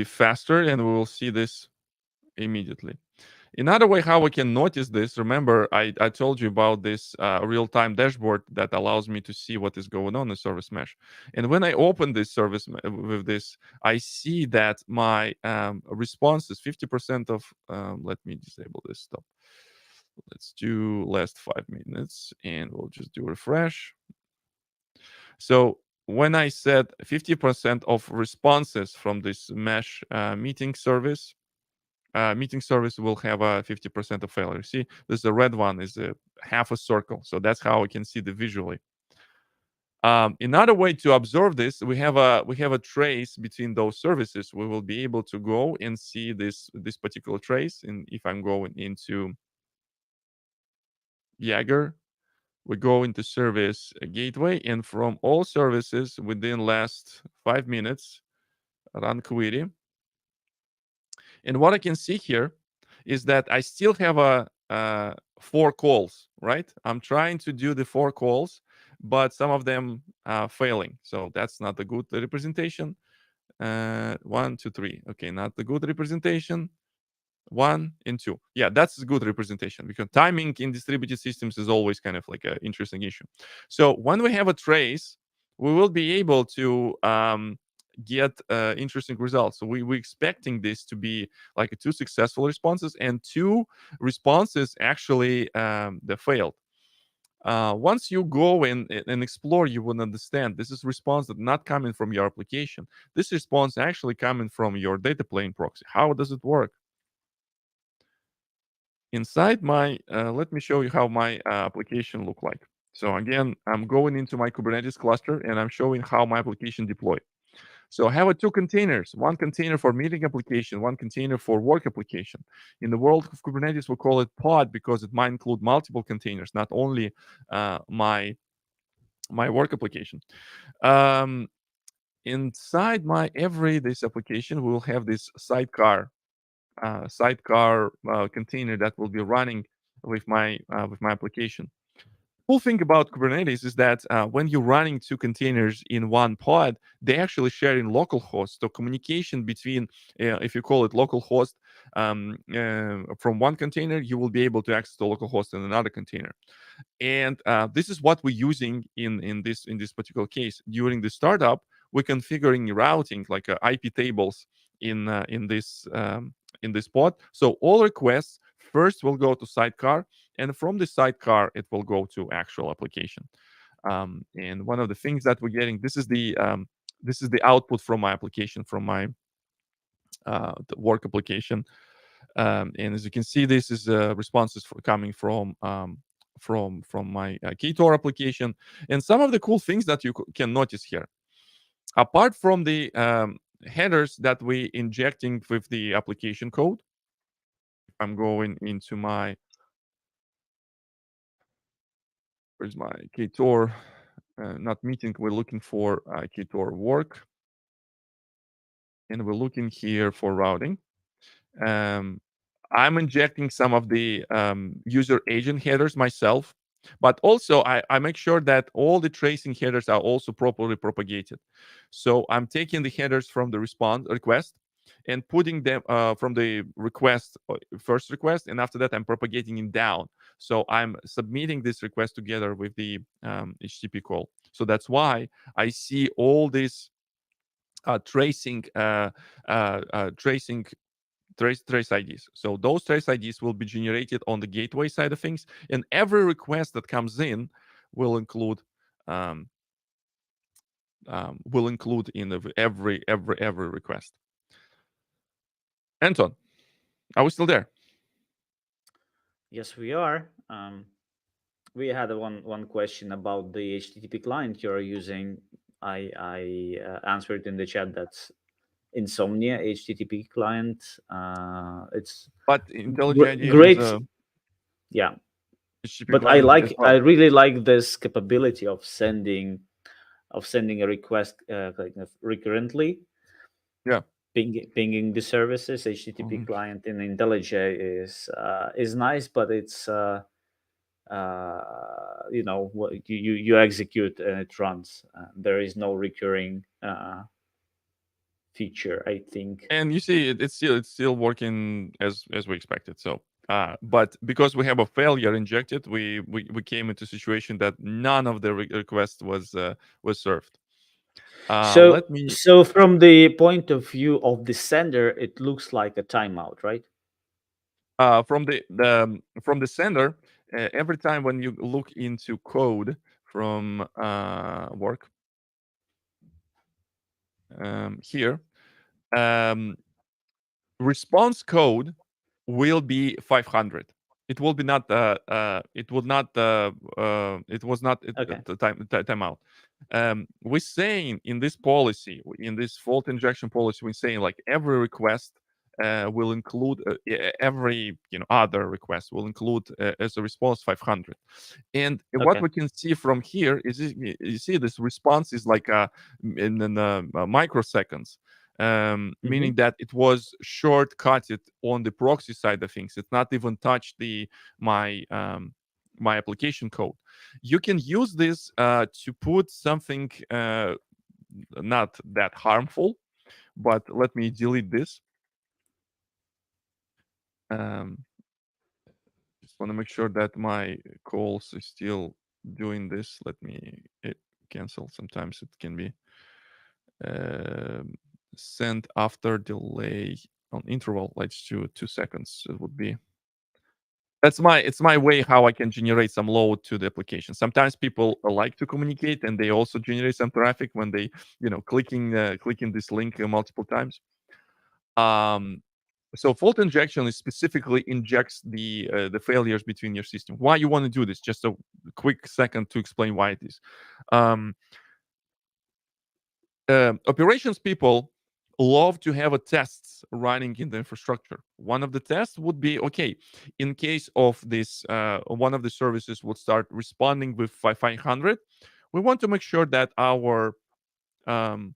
faster, and we will see this immediately. Another way how we can notice this, remember I told you about this real-time dashboard that allows me to see what is going on in service mesh. And when I open this service with this, I see that my response is 50% of, let me disable this, stop. Let's do last 5 minutes, and we'll just do refresh. So when I said 50% of responses from this mesh meeting service will have a 50% of failure. See, this the red one is a half a circle. So that's how we can see the visually. Another way to observe this, we have a trace between those services. We will be able to go and see this particular trace. And if I'm going into Jaeger, we go into service gateway, and from all services within last 5 minutes, run query. And what I can see here is that I still have a four calls, right? I'm trying to do the four calls, but some of them are failing. So that's not a good representation. 1, 2, 3. Okay, not the good representation. 1 and 2. Yeah, that's a good representation because timing in distributed systems is always kind of like an interesting issue. So when we have a trace, we will be able to get interesting results. So we're expecting this to be like two successful responses and two responses actually that failed. Once you go and explore, you will understand this is response that not coming from your application. This response actually coming from your data plane proxy. How does it work? Inside my, let me show you how my application look like. So again, I'm going into my Kubernetes cluster and I'm showing how my application deployed. So I have two containers, one container for meeting application, one container for work application. In the world of Kubernetes, we call it pod because it might include multiple containers, not only my work application. Um, Inside my this application, we will have this sidecar container that will be running with my application. Cool thing about Kubernetes is that when you're running two containers in one pod, they actually share in localhost. So communication between, if you call it localhost, from one container, you will be able to access the localhost in another container. And this is what we're using in this particular case. During the startup, we're configuring routing like IP tables in this pod. So all requests first will go to sidecar, and from the sidecar it will go to actual application. And one of the things that we're getting, this is the output from my application, from my the work application. And as you can see, this is responses coming from my Ktor application. And some of the cool things that you can notice here, apart from the headers that we injecting with the application code, I'm going into where's my Ktor, not meeting, we're looking for Ktor work, and we're looking here for routing. Um, I'm injecting some of the user agent headers myself, but also I make sure that all the tracing headers are also properly propagated. So I'm taking the headers from the response request and putting them from the first request, and after that I'm propagating it down. So I'm submitting this request together with the HTTP call. So that's why I see all this tracing trace IDs. So those trace IDs will be generated on the gateway side of things, and every request that comes in will include um, in every request. Anton, are we still there? Yes, we are. We had one question about the HTTP client you're using. I answered in the chat that's Insomnia HTTP client. It's But IntelliJ IDEA has great, a yeah. HTTP But I client as like, I well. really like this capability of sending a request kind of recurrently, Yeah. pinging the services. HTTP Mhm. client in IntelliJ is nice, but it's you execute and it runs. There is no recurring feature, I think. And you see, it's still working as we expected. So, but because we have a failure injected, we came into a situation that none of the request was served. So Let me so from the point of view of the sender, it looks like a timeout, right? from the sender. Every time when you look into code from work. here, um, response code will be 500. It will be not. It will not. It was not Okay. the timeout. We're saying in this policy, in this fault injection policy, we're saying like every request will include every other request will include as a response 500. And what Okay. we can see from here is you see this response is like in microseconds, Hmm. meaning that it was shortcutted on the proxy side of things. It's not even touched my application code. You can use this to put something not that harmful, but let me delete this. Um, just want to make sure that my calls is still doing this. Let me cancel. Sometimes it can be um, sent after delay on interval. Let's do 2 seconds. It would be it's my way how I can generate some load to the application. Sometimes people like to communicate and they also generate some traffic when they clicking this link multiple times. Um, so fault injection is specifically injects the failures between your system. Why you want to do this? Just a quick second to explain why it is. Um, Operations people love to have a tests running in the infrastructure. One of the tests would be okay, in case of this, one of the services would start responding with 500. We want to make sure that our um,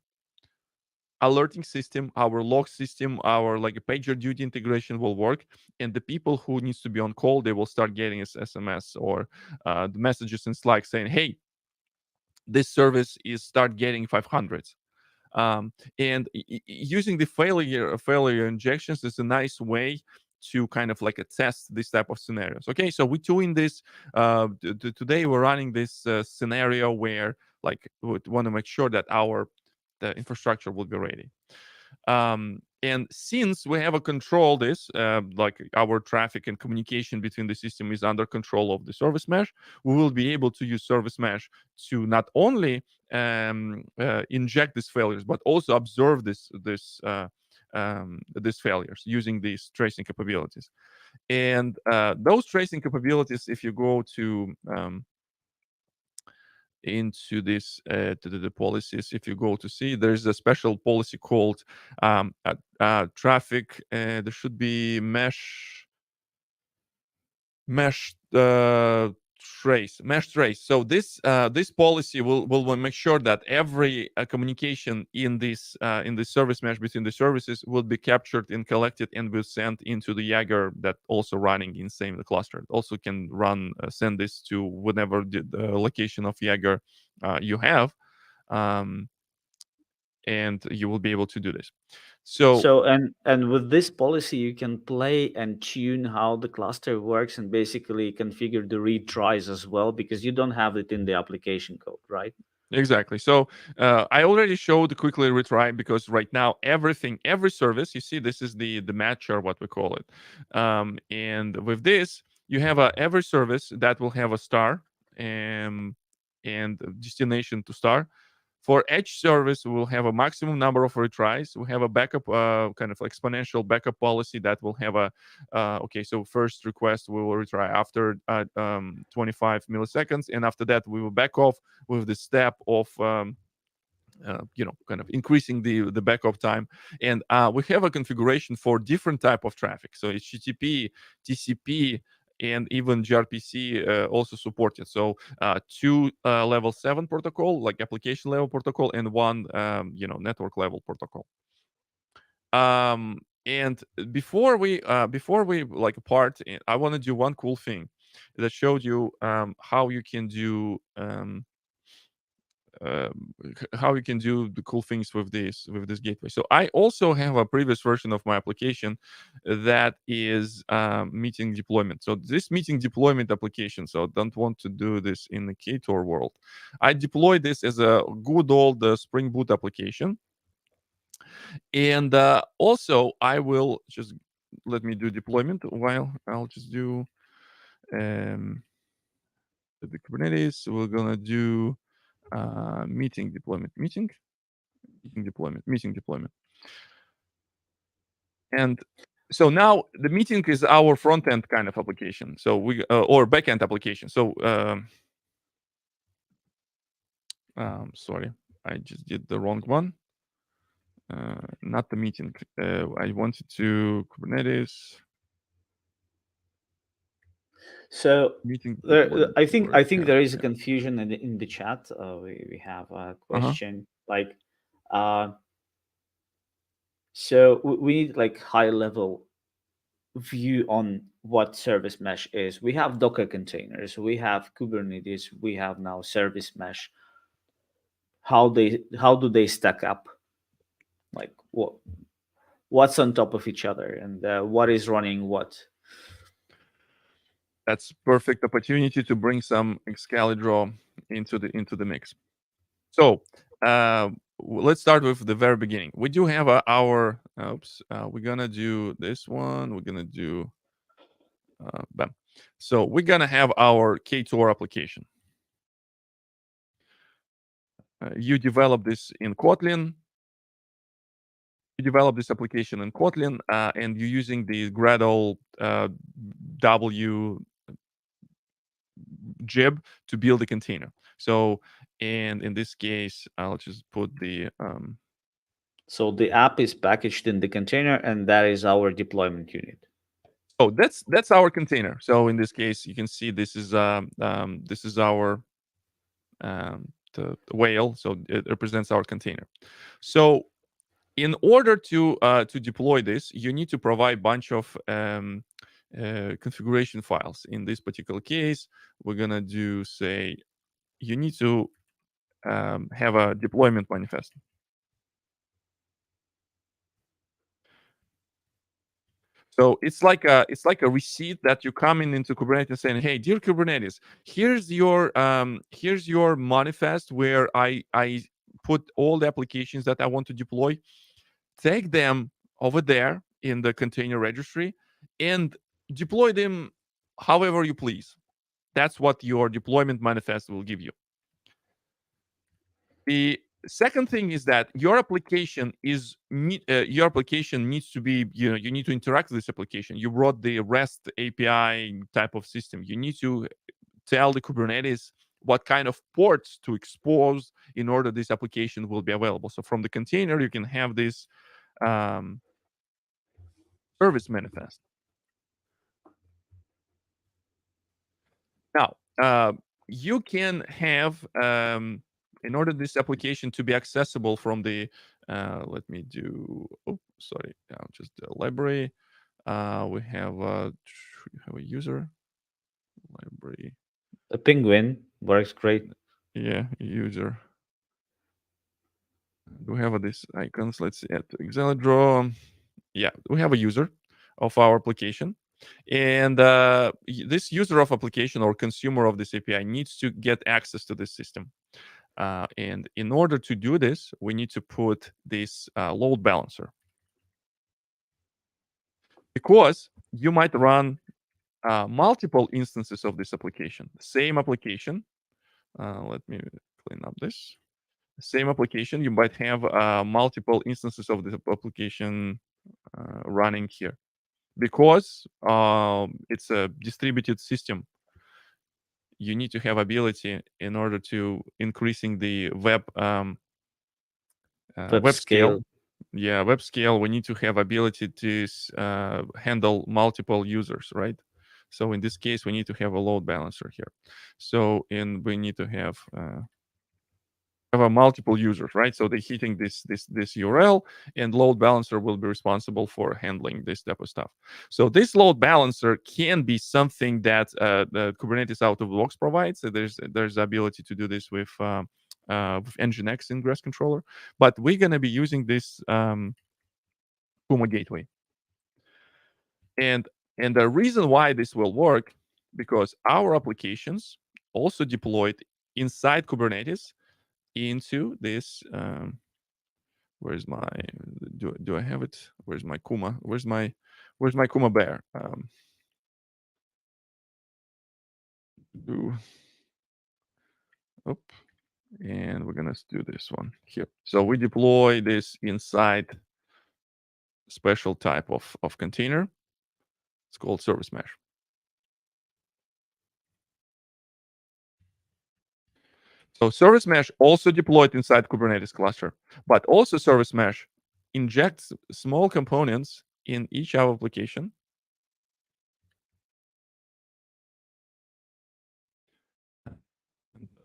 alerting system, our log system, our like a pager duty integration will work, and the people who needs to be on call, they will start getting SMS or the messages in Slack saying, "Hey, this service is start getting 500s." And using the failure injections is a nice way to kind of like test this type of scenarios. Okay, so we're doing this today. We're running this scenario where like we want to make sure that our the infrastructure will be ready. And since we have a control this like our traffic and communication between the system is under control of the service mesh, we will be able to use service mesh to not only inject these failures but also observe these failures using these tracing capabilities. And those tracing capabilities, if you go to into this to the policies, if you go to see, there's a special policy called traffic. There should be mesh mesh trace. So this policy will make sure that every communication in this service mesh between the services will be captured and collected and will sent into the Jaeger that also running in same the cluster. It also can run send this to whatever the location of Jaeger you have, um, and you will be able to do this. So So and with this policy, you can play and tune how the cluster works and basically configure the retries as well, because you don't have it in the application code, right? exactly. So I already showed quickly retry because right now everything, every service, you see, this is the matcher, what we call it. And with this, you have every service that will have a star and destination to star. For each service, we'll have a maximum number of retries. We have a backup, kind of exponential backup policy that will have a, okay, so first request we will retry after 25 milliseconds, and after that we will back off with the step of kind of increasing the backup time. And we have a configuration for different type of traffic, so HTTP, TCP, and even gRPC also supported. So two level 7 protocol, like application level protocol, and one network level protocol. And before we like part, I want to do one cool thing that showed you how you can do how you can do the cool things with this gateway. So I also have a previous version of my application that is meeting deployment. So this meeting deployment application. So I don't want to do this in the Ktor world. I deployed this as a good old Spring Boot application, and also I will just let me do deployment while I'll just do um, the Kubernetes. We're gonna do meeting deployment meeting. meeting deployment. And so now the meeting is our front end kind of application. So we or back end application. So sorry, I just did the wrong one. Not the meeting. I wanted to Kubernetes. So Meeting I think there is a yeah. confusion in the chat. We have a Uh-huh. question like, so we need like high level view on what service mesh is. We have Docker containers, we have Kubernetes, we have now service mesh. How do they stack up? Like what's on top of each other, and what is running what? That's perfect opportunity to bring some Excalibur into the mix. So let's start with the very beginning. We do have our we're gonna do this one. We're gonna do bam. So we're gonna have our Ktor application. You develop this in Kotlin. You develop this application in Kotlin, and you're using the Gradle W jib to build a container. So, and in this case, I'll just put the So the app is packaged in the container, and that is our deployment unit. oh, that's our container. So in this case, you can see this is our the whale. So it represents our container. So in order to deploy this, you need to provide bunch of configuration files. In this particular case, we're gonna do say you need to have a deployment manifest. So it's like a receipt that you come into Kubernetes saying, "Hey, dear Kubernetes, here's your manifest where I put all the applications that I want to deploy. Take them over there in the container registry and deploy them however you please." That's what your deployment manifest will give you. The second thing is that your application needs to be, you need to interact with this application. You wrote the REST API type of system. You need to tell the Kubernetes what kind of ports to expose in order this application will be available. So from the container, you can have this service manifest. Now, you can have, in order this application to be accessible from the, let me do, oh, sorry, just the library. We have a user library. A penguin works great. Yeah, user. Do we have this icons? Let's see, add to Excel. Yeah, we have a user of our application. And this user of application or consumer of this API needs to get access to this system. And in order to do this, we need to put this load balancer. Because you might run multiple instances of this application. Same application. Let me clean up this. Same application, you might have multiple instances of this application running here. Because it's a distributed system, you need to have ability in order to increasing the web scale. Yeah, web scale. We need to have ability to handle multiple users, right? So in this case, we need to have a load balancer here. So we need to have multiple users, right? So they're hitting this URL, and load balancer will be responsible for handling this type of stuff. So this load balancer can be something that the Kubernetes out of the box provides. So there's the ability to do this with Nginx ingress controller, but we're going to be using this Kuma gateway. And the reason why this will work, because our applications also deployed inside Kubernetes into this where's my do I have it? Where's my Kuma? Where's my Kuma bear? Do oh, And we're gonna do this one here. So we deploy this inside special type of container. It's called service mesh. So service mesh also deployed inside Kubernetes cluster, but also service mesh injects small components in each our application.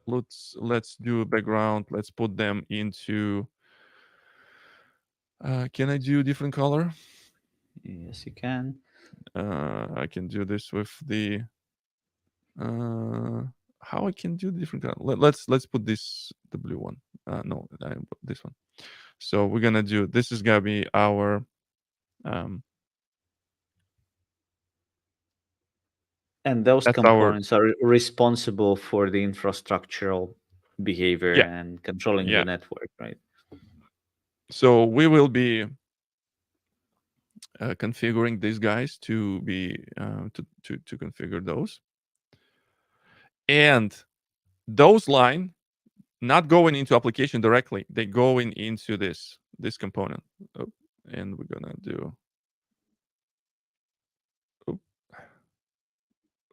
Let's do a background. Let's put them into. Can I do different color? Yes, you can. I can do this with the. How I can do different color? Let's put this the blue one. No, this one. So we're gonna do. This is gonna be our. And those That's our. components are responsible for the infrastructural behavior Yeah, and controlling yeah. the network, right? So we will be configuring these guys to be to configure those, and those line not going into application directly, they going into this component. Oh, and we're gonna do. Oop,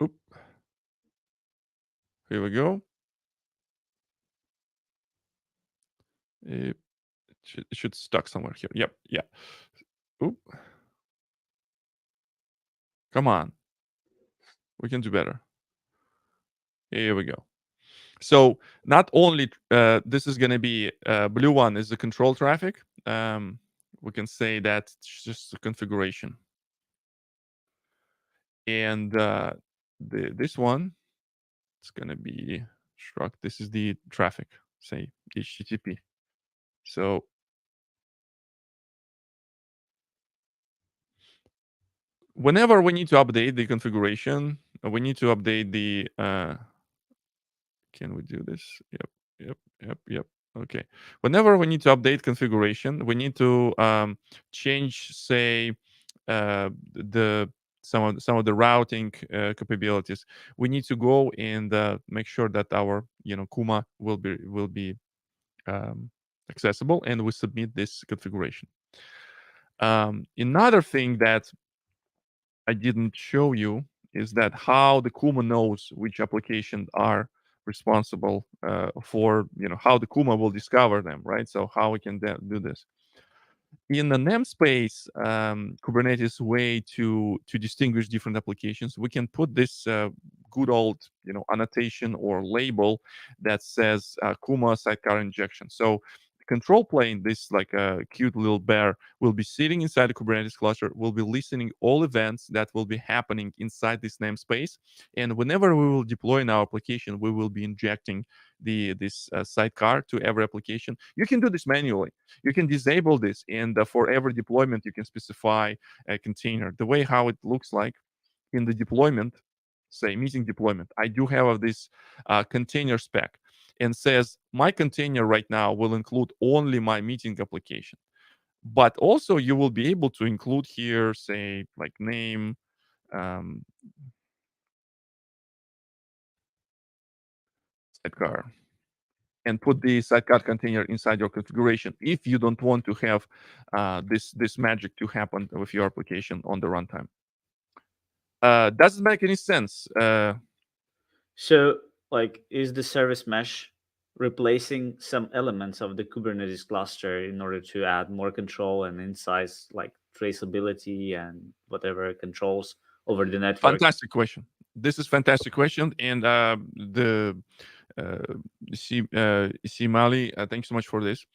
oop. Here we go. It should stuck somewhere here. Yep, yeah. Oop. Come on, we can do better. Here we go. So not only this is going to be blue one is the control traffic. We can say that it's just a configuration, and this one it's going to be struct. This is the traffic, say HTTP. So whenever we need to update the configuration, we need to update the. Can we do this? Yep. Okay. Whenever we need to update configuration, we need to change, say, the some of the routing capabilities. We need to go and make sure that our Kuma will be accessible, and we submit this configuration. Another thing that I didn't show you is that how the Kuma knows which applications are responsible for, how the Kuma will discover them, right? So how we can do this in the namespace Kubernetes way to distinguish different applications. We can put this good old annotation or label that says Kuma sidecar injection. So the control plane, this like a cute little bear, will be sitting inside the Kubernetes cluster, will be listening all events that will be happening inside this namespace, and whenever we will deploy in our application, we will be injecting this sidecar to every application. You can do this manually. You can disable this, and for every deployment you can specify a container. The way how it looks like in the deployment, say meeting deployment, I do have this container spec, and says my container right now will include only my meeting application, but also you will be able to include here, say, like name, um, sidecar, and put the sidecar container inside your configuration if you don't want to have this magic to happen with your application on the runtime. Doesn't make any sense. So, like, is the service mesh replacing some elements of the Kubernetes cluster in order to add more control and insights, like traceability and whatever controls over the network? Fantastic question. This is fantastic question, and the see Mali, thanks so much for this.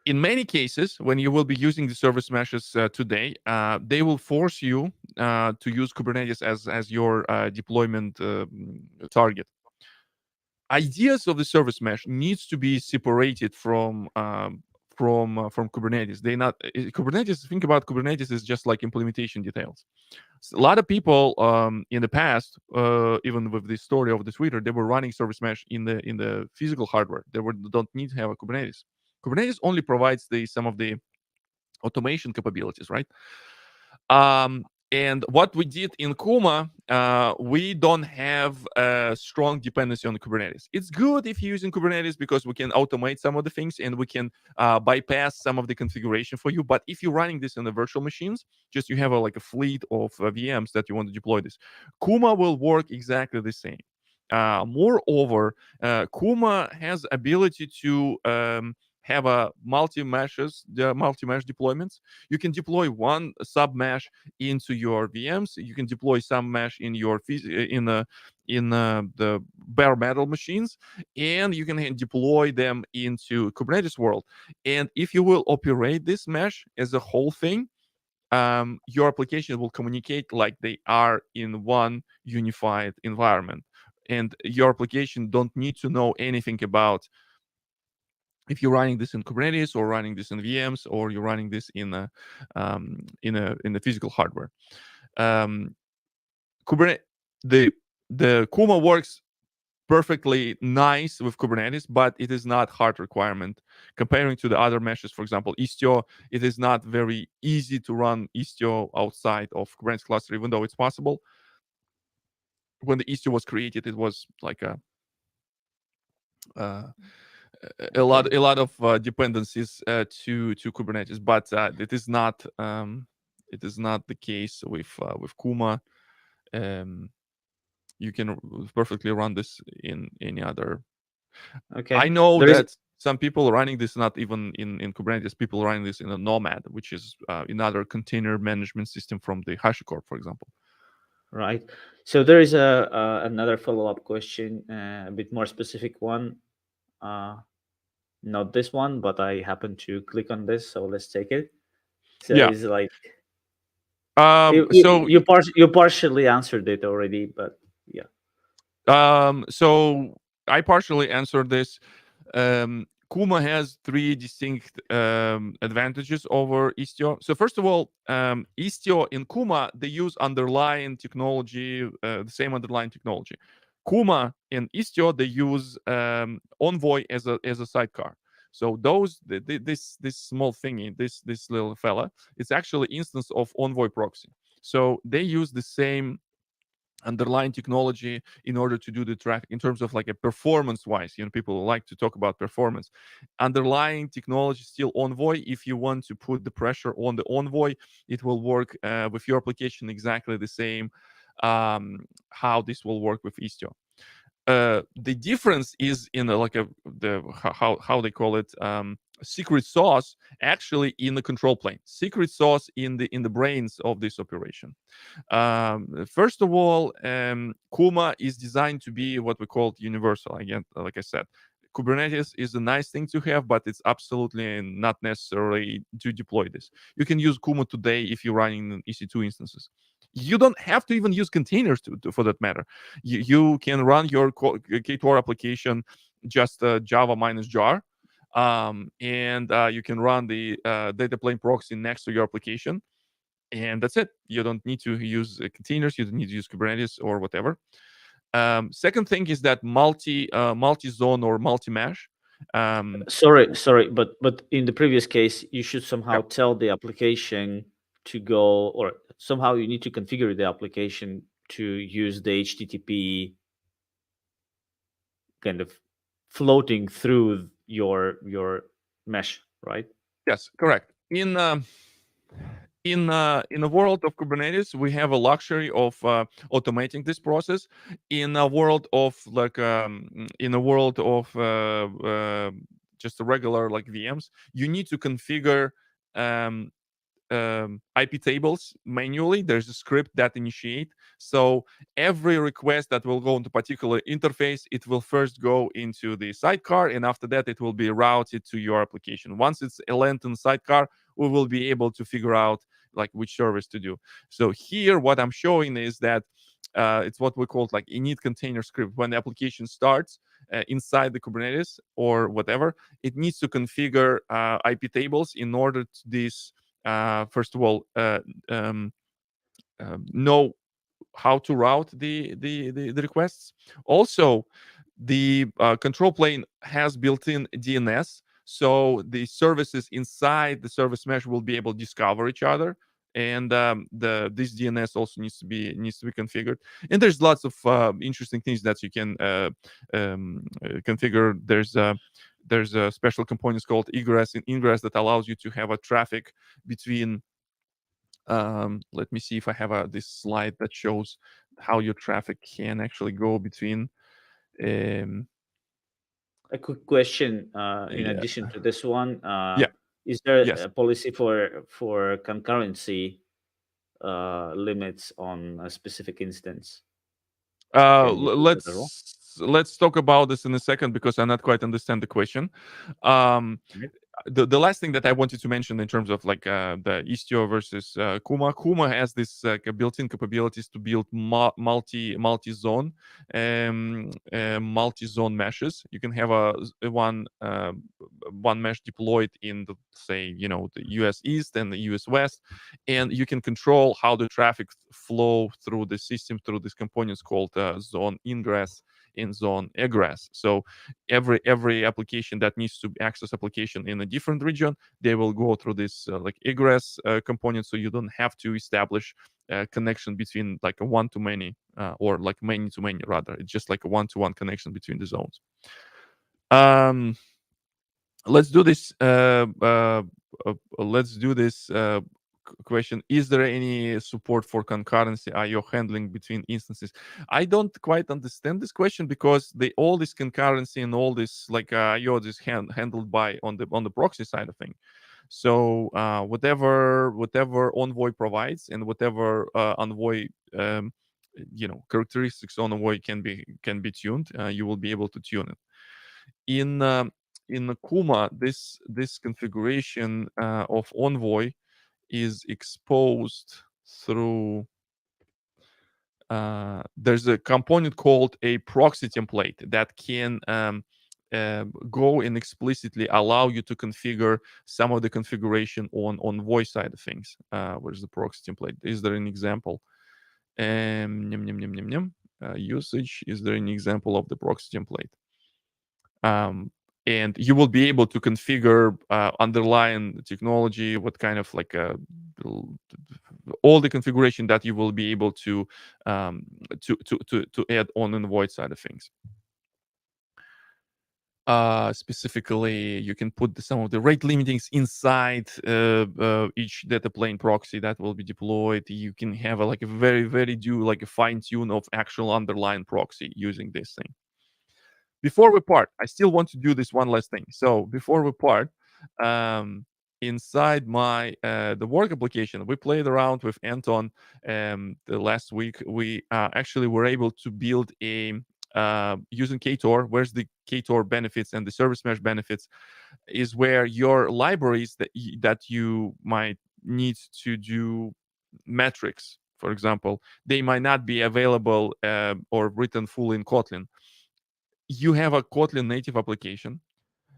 In many cases, when you will be using the service meshes today, they will force you to use Kubernetes as your deployment target. Ideas of the service mesh needs to be separated from Kubernetes. They not Kubernetes. Think about Kubernetes is just like implementation details. A lot of people in the past, even with the story of the Twitter, they were running service mesh in the physical hardware. Don't need to have a Kubernetes. Kubernetes only provides some of the automation capabilities, right? And what we did in Kuma, we don't have a strong dependency on Kubernetes. It's good if you're using Kubernetes because we can automate some of the things and we can bypass some of the configuration for you. But if you're running this in the virtual machines, just you have like a fleet of VMs that you want to deploy this, Kuma will work exactly the same. Moreover, Kuma has ability to have a multi-mesh deployments. You can deploy one sub mesh into your VMs. You can deploy some mesh in your the bare metal machines, and you can deploy them into Kubernetes world. And if you will operate this mesh as a whole thing, your application will communicate like they are in one unified environment, and your application don't need to know anything about if you're running this in Kubernetes or running this in VMs or you're running this in a physical hardware. Kubernetes, the Kuma works perfectly nice with Kubernetes, but it is not hard requirement. Comparing to the other meshes, for example, Istio, it is not very easy to run Istio outside of Kubernetes cluster, even though it's possible. When the Istio was created, it was like uh, Okay. a lot of dependencies to Kubernetes, but it is not the case with Kuma. Um, you can perfectly run this in any other. I Okay. know There is that some people running this not even in Kubernetes, people running this in a Nomad, which is another container management system from the HashiCorp, for example. right. So there is a another follow-up question, a bit more specific one. Uh, Not this one, but I happen to click on this, so let's take it. So Yeah. it's like So you partially answered it already, but yeah. so I partially answered this. Kuma has three distinct advantages over Istio. So first of all, Istio and Kuma, they use underlying technology, the same underlying technology. Kuma and Istio, they use Envoy as a sidecar. So this small thingy, this little fella, it's actually instance of Envoy proxy. So they use the same underlying technology in order to do the traffic in terms of like a performance wise. People like to talk about performance. Underlying technology still Envoy. If you want to put the pressure on the Envoy, it will work with your application exactly the same how this will work with Istio. The difference is in the how they call it, secret sauce actually in the control plane, secret sauce in the brains of this operation. First of all, Kuma is designed to be what we call universal. Again, like I said, Kubernetes is a nice thing to have, but it's absolutely not necessary to deploy this. You can use Kuma today if you're running EC2 instances. You don't have to even use containers for that matter. You can run your Ktor application just Java minus jar, and you can run the data plane proxy next to your application, and that's it. You don't need to use containers. You don't need to use Kubernetes or whatever. Second thing is that multi-zone or multi-mesh. Um, Sorry, but in the previous case, you should yeah. somehow tell the application to go, or somehow you need to configure the application to use the HTTP kind of floating through your mesh, right? Yes, correct. In a world of Kubernetes, we have a luxury of automating this process. In a world of just a regular like VMs, you need to configure um, IP tables manually. There's a script that initiate. So every request that will go into particular interface, it will first go into the sidecar, and after that, it will be routed to your application. Once it's a land in sidecar, we will be able to figure out like which service to do. So here, what I'm showing is that it's what we call like init container script. When the application starts inside the Kubernetes or whatever, it needs to configure IP tables in order to this first of all, know how to route the requests. Also, the control plane has built-in DNS, so the services inside the service mesh will be able to discover each other. and this DNS also needs to be configured. And there's lots of interesting things that you can configure. There's a special components called egress and ingress that allows you to have a traffic between. Let me see if I have this slide that shows how your traffic can actually go between. Um, A quick question, in yeah, addition to this one, yeah, is there yes. a policy for concurrency limits on a specific instance? Can you do that at all? Let's talk about this in a second because I not quite understand the question. Um, Right. the last thing that I wanted to mention in terms of like the Istio versus Kuma. Kuma has this built-in capabilities to build multi zone meshes. You can have one mesh deployed in the, say, the US East and the US West, and you can control how the traffic flow through the system through these components called zone ingress and zone egress. So every application that needs to access application in a different region, they will go through this like egress component, so you don't have to establish a connection between like a one to many or like many to many rather. It's just like a one-to-one connection between the zones. um let's do this let's do this question. Is there any support for concurrency IO handling between instances? I don't quite understand this question because all this concurrency and all this like IO is handled by on the proxy side of thing. So whatever Envoy provides and whatever Envoy characteristics on Envoy can be tuned, you will be able to tune it in Kuma. This configuration of Envoy is exposed through there's a component called a proxy template that can go and explicitly allow you to configure some of the configuration on voice side of things. Where's the proxy template? Is there an example? Nyam, nyam, nyam, nyam, nyam. Usage. Is there an example of the proxy template? And you will be able to configure underlying technology, what kind of like all the configuration that you will be able to add on in the void side of things. Specifically, you can put some of the rate limitings inside each data plane proxy that will be deployed. You can have like a very like a fine tune of actual underlying proxy using this thing. Before we part, I still want to do this one last thing. So before we part, inside my the work application, we played around with Anton. The last week, we actually were able to build a using Ktor. Where's the Ktor benefits and the service mesh benefits is where your libraries that you might need to do metrics, for example, they might not be available or written fully in Kotlin. You have a Kotlin native application.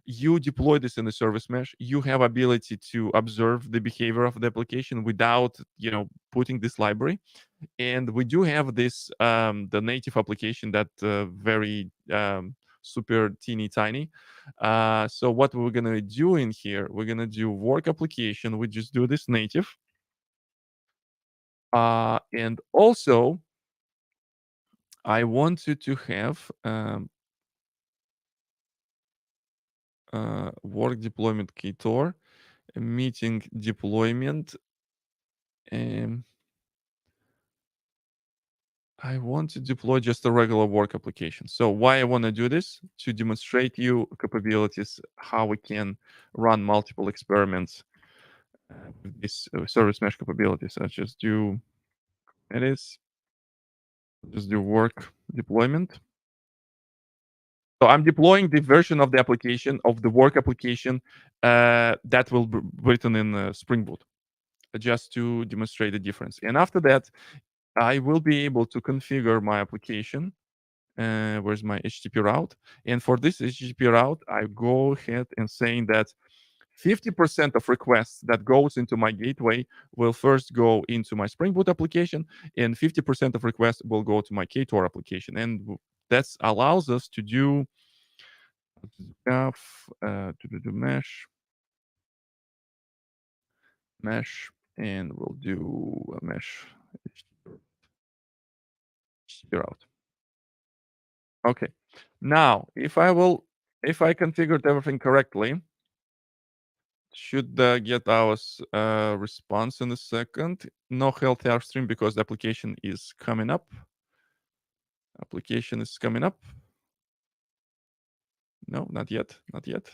You deploy this in the service mesh. You have ability to observe the behavior of the application without, putting this library. And we do have this the native application that very super teeny tiny. So what we're gonna do in here, we're gonna do work application. We just do this native. And also, I wanted to have work deployment Ktor, meeting deployment. I want to deploy just a regular work application. So why I want to do this? To demonstrate you capabilities, how we can run multiple experiments with this service mesh capabilities. I just do just do work deployment. So I'm deploying the version of the application of the work application that will be written in Spring Boot, just to demonstrate the difference. And after that, I will be able to configure my application. Where's my HTTP route? And for this HTTP route, I go ahead and saying that 50% of requests that goes into my gateway will first go into my Spring Boot application, and 50% of requests will go to my Ktor application. And that allows us to do to do mesh. and we'll do a mesh here out. Okay. Now, if I configured everything correctly, should get our response in a second. No health stream because the application is coming up. Application is coming up. No, not yet. Not yet.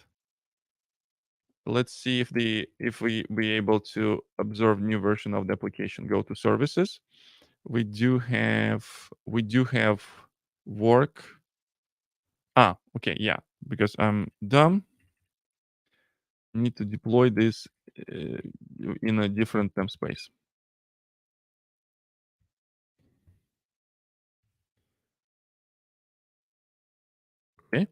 Let's see if we be able to observe new version of the application. Go to services. We do have work. Okay, yeah, because I'm dumb. Need to deploy this in a different namespace. Okay,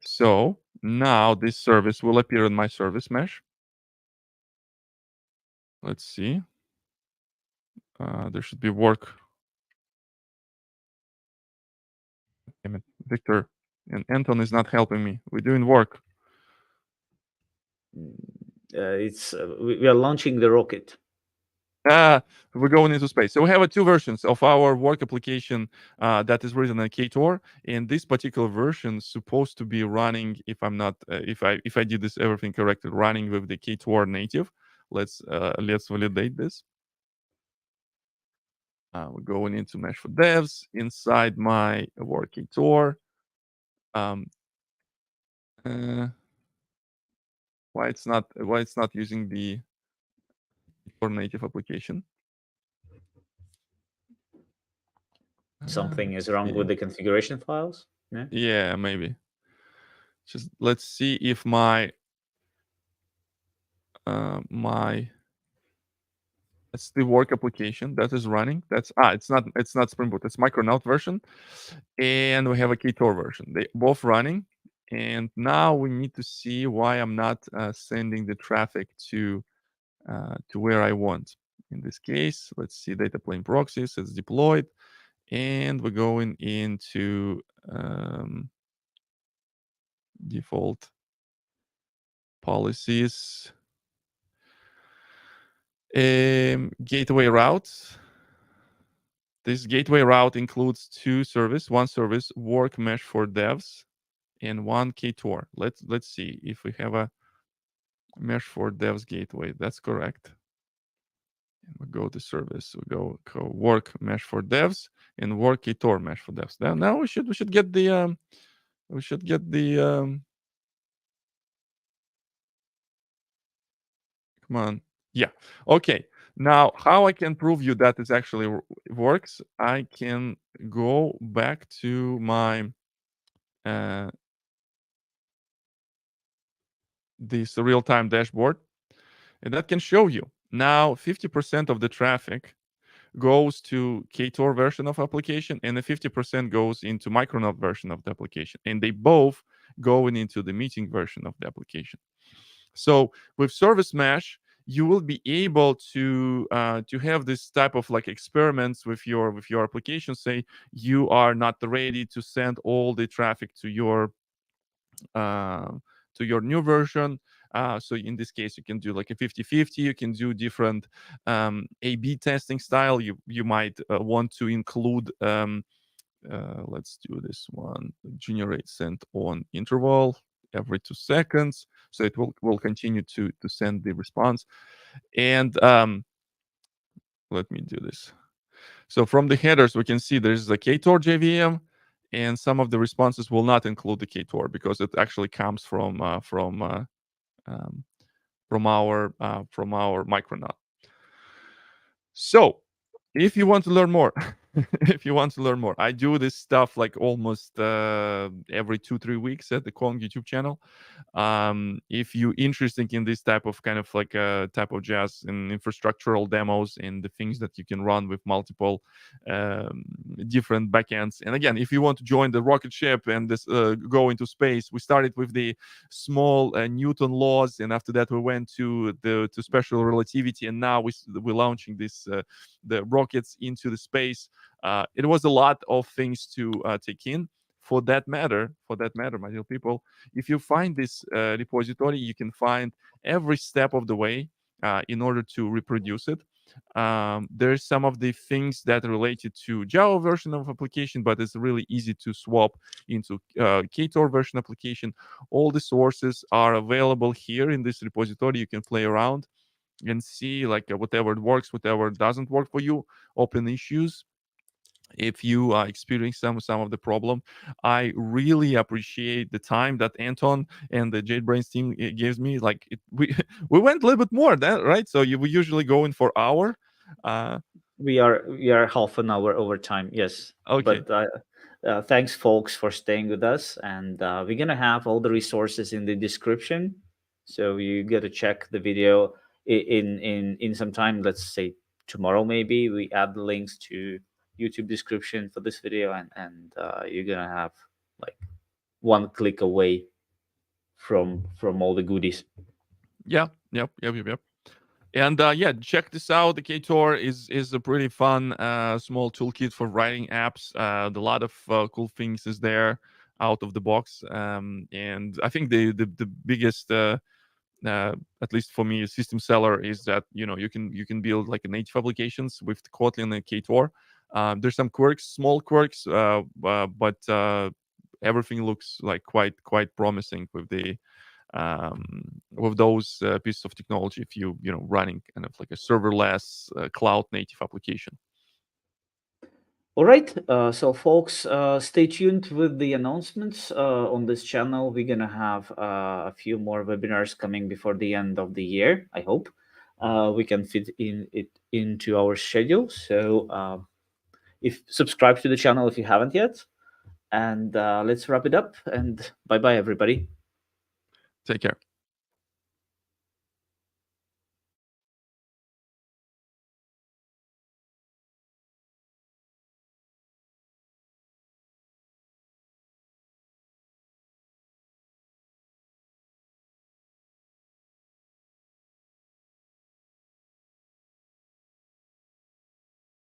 so now this service will appear in my service mesh. Let's see. There should be work. Damn it, Victor and Anton is not helping me. We're doing work. We are launching the rocket. We're going into space. So we have two versions of our work application that is written in Ktor, and this particular version is supposed to be running. If I'm not, if I did this everything correctly, running with the Ktor native. Let's validate this. We're going into Mesh for Devs inside my work Ktor. Why it's not using the Ktor native application? Something is wrong with the configuration files. Yeah, maybe. Just let's see if my it's the work application that is running. That's it's not Spring Boot. It's Micronaut version, and we have a Ktor version. They both running, and now we need to see why I'm not sending the traffic to where I want. In this case, let's see data plane proxies. It's deployed, and we're going into default policies. Gateway routes. This gateway route includes two services. One service, work mesh for devs, and one Ktor. Let's see if we have a mesh for devs gateway. That's correct. And we go to service. We go work mesh for devs and work Ktor mesh for devs. Now we should get the come on. Yeah. Okay. Now, how I can prove you that this actually works? I can go back to my this real-time dashboard, and that can show you now 50% of the traffic goes to Ktor version of application, and the 50% goes into Micronaut version of the application, and they both going into the meeting version of the application. So with Service Mesh, you will be able to have this type of like experiments with your application. Say you are not ready to send all the traffic to your new version. So in this case, you can do like a 50-50. You can do different A/B testing style. You might want to include. Let's do this one. Generate send on interval every 2 seconds, so it will continue to send the response. And let me do this. So from the headers, we can see there's a Ktor JVM, and some of the responses will not include the Ktor because it actually comes from our Micronaut. So if you want to learn more, I do this stuff like almost every 2-3 weeks at the Kong YouTube channel. If you're interested in this type of kind of like type of jazz and infrastructural demos and the things that you can run with multiple different backends, and again, if you want to join the rocket ship and this go into space, we started with the small Newton laws, and after that we went to special relativity, and now we're launching this the rockets into the space. It was a lot of things to take in. For that matter, my dear people, if you find this repository, you can find every step of the way in order to reproduce it. There's some of the things that are related to Java version of application, but it's really easy to swap into Ktor version application. All the sources are available here in this repository. You can play around and see like whatever works, whatever doesn't work for you, open issues if you are experiencing some of the problem. I really appreciate the time that Anton and the JetBrains team gives me. Like we we went a little bit more that right. So we usually go in for hour. Uh, We are half an hour over time, yes. okay, But thanks, folks, for staying with us. And we're gonna have all the resources in the description, so you get to check the video in some time. Let's say tomorrow, maybe we add the links to YouTube description for this video, and you're gonna have like one click away from all the goodies. yeah, yep. And yeah, check this out. The Ktor is a pretty fun small toolkit for writing apps. A lot of cool things is there out of the box. And I think the biggest at least for me, a system seller is that you can build like a native applications with Kotlin and Ktor. There's some quirks, small quirks, but everything looks like quite promising with those pieces of technology. If you running kind of like a serverless cloud native application. All right, so folks, stay tuned with the announcements on this channel. We're gonna have a few more webinars coming before the end of the year. I hope we can fit it into our schedule. So, if subscribe to the channel if you haven't yet, and let's wrap it up. And bye bye, everybody. Take care.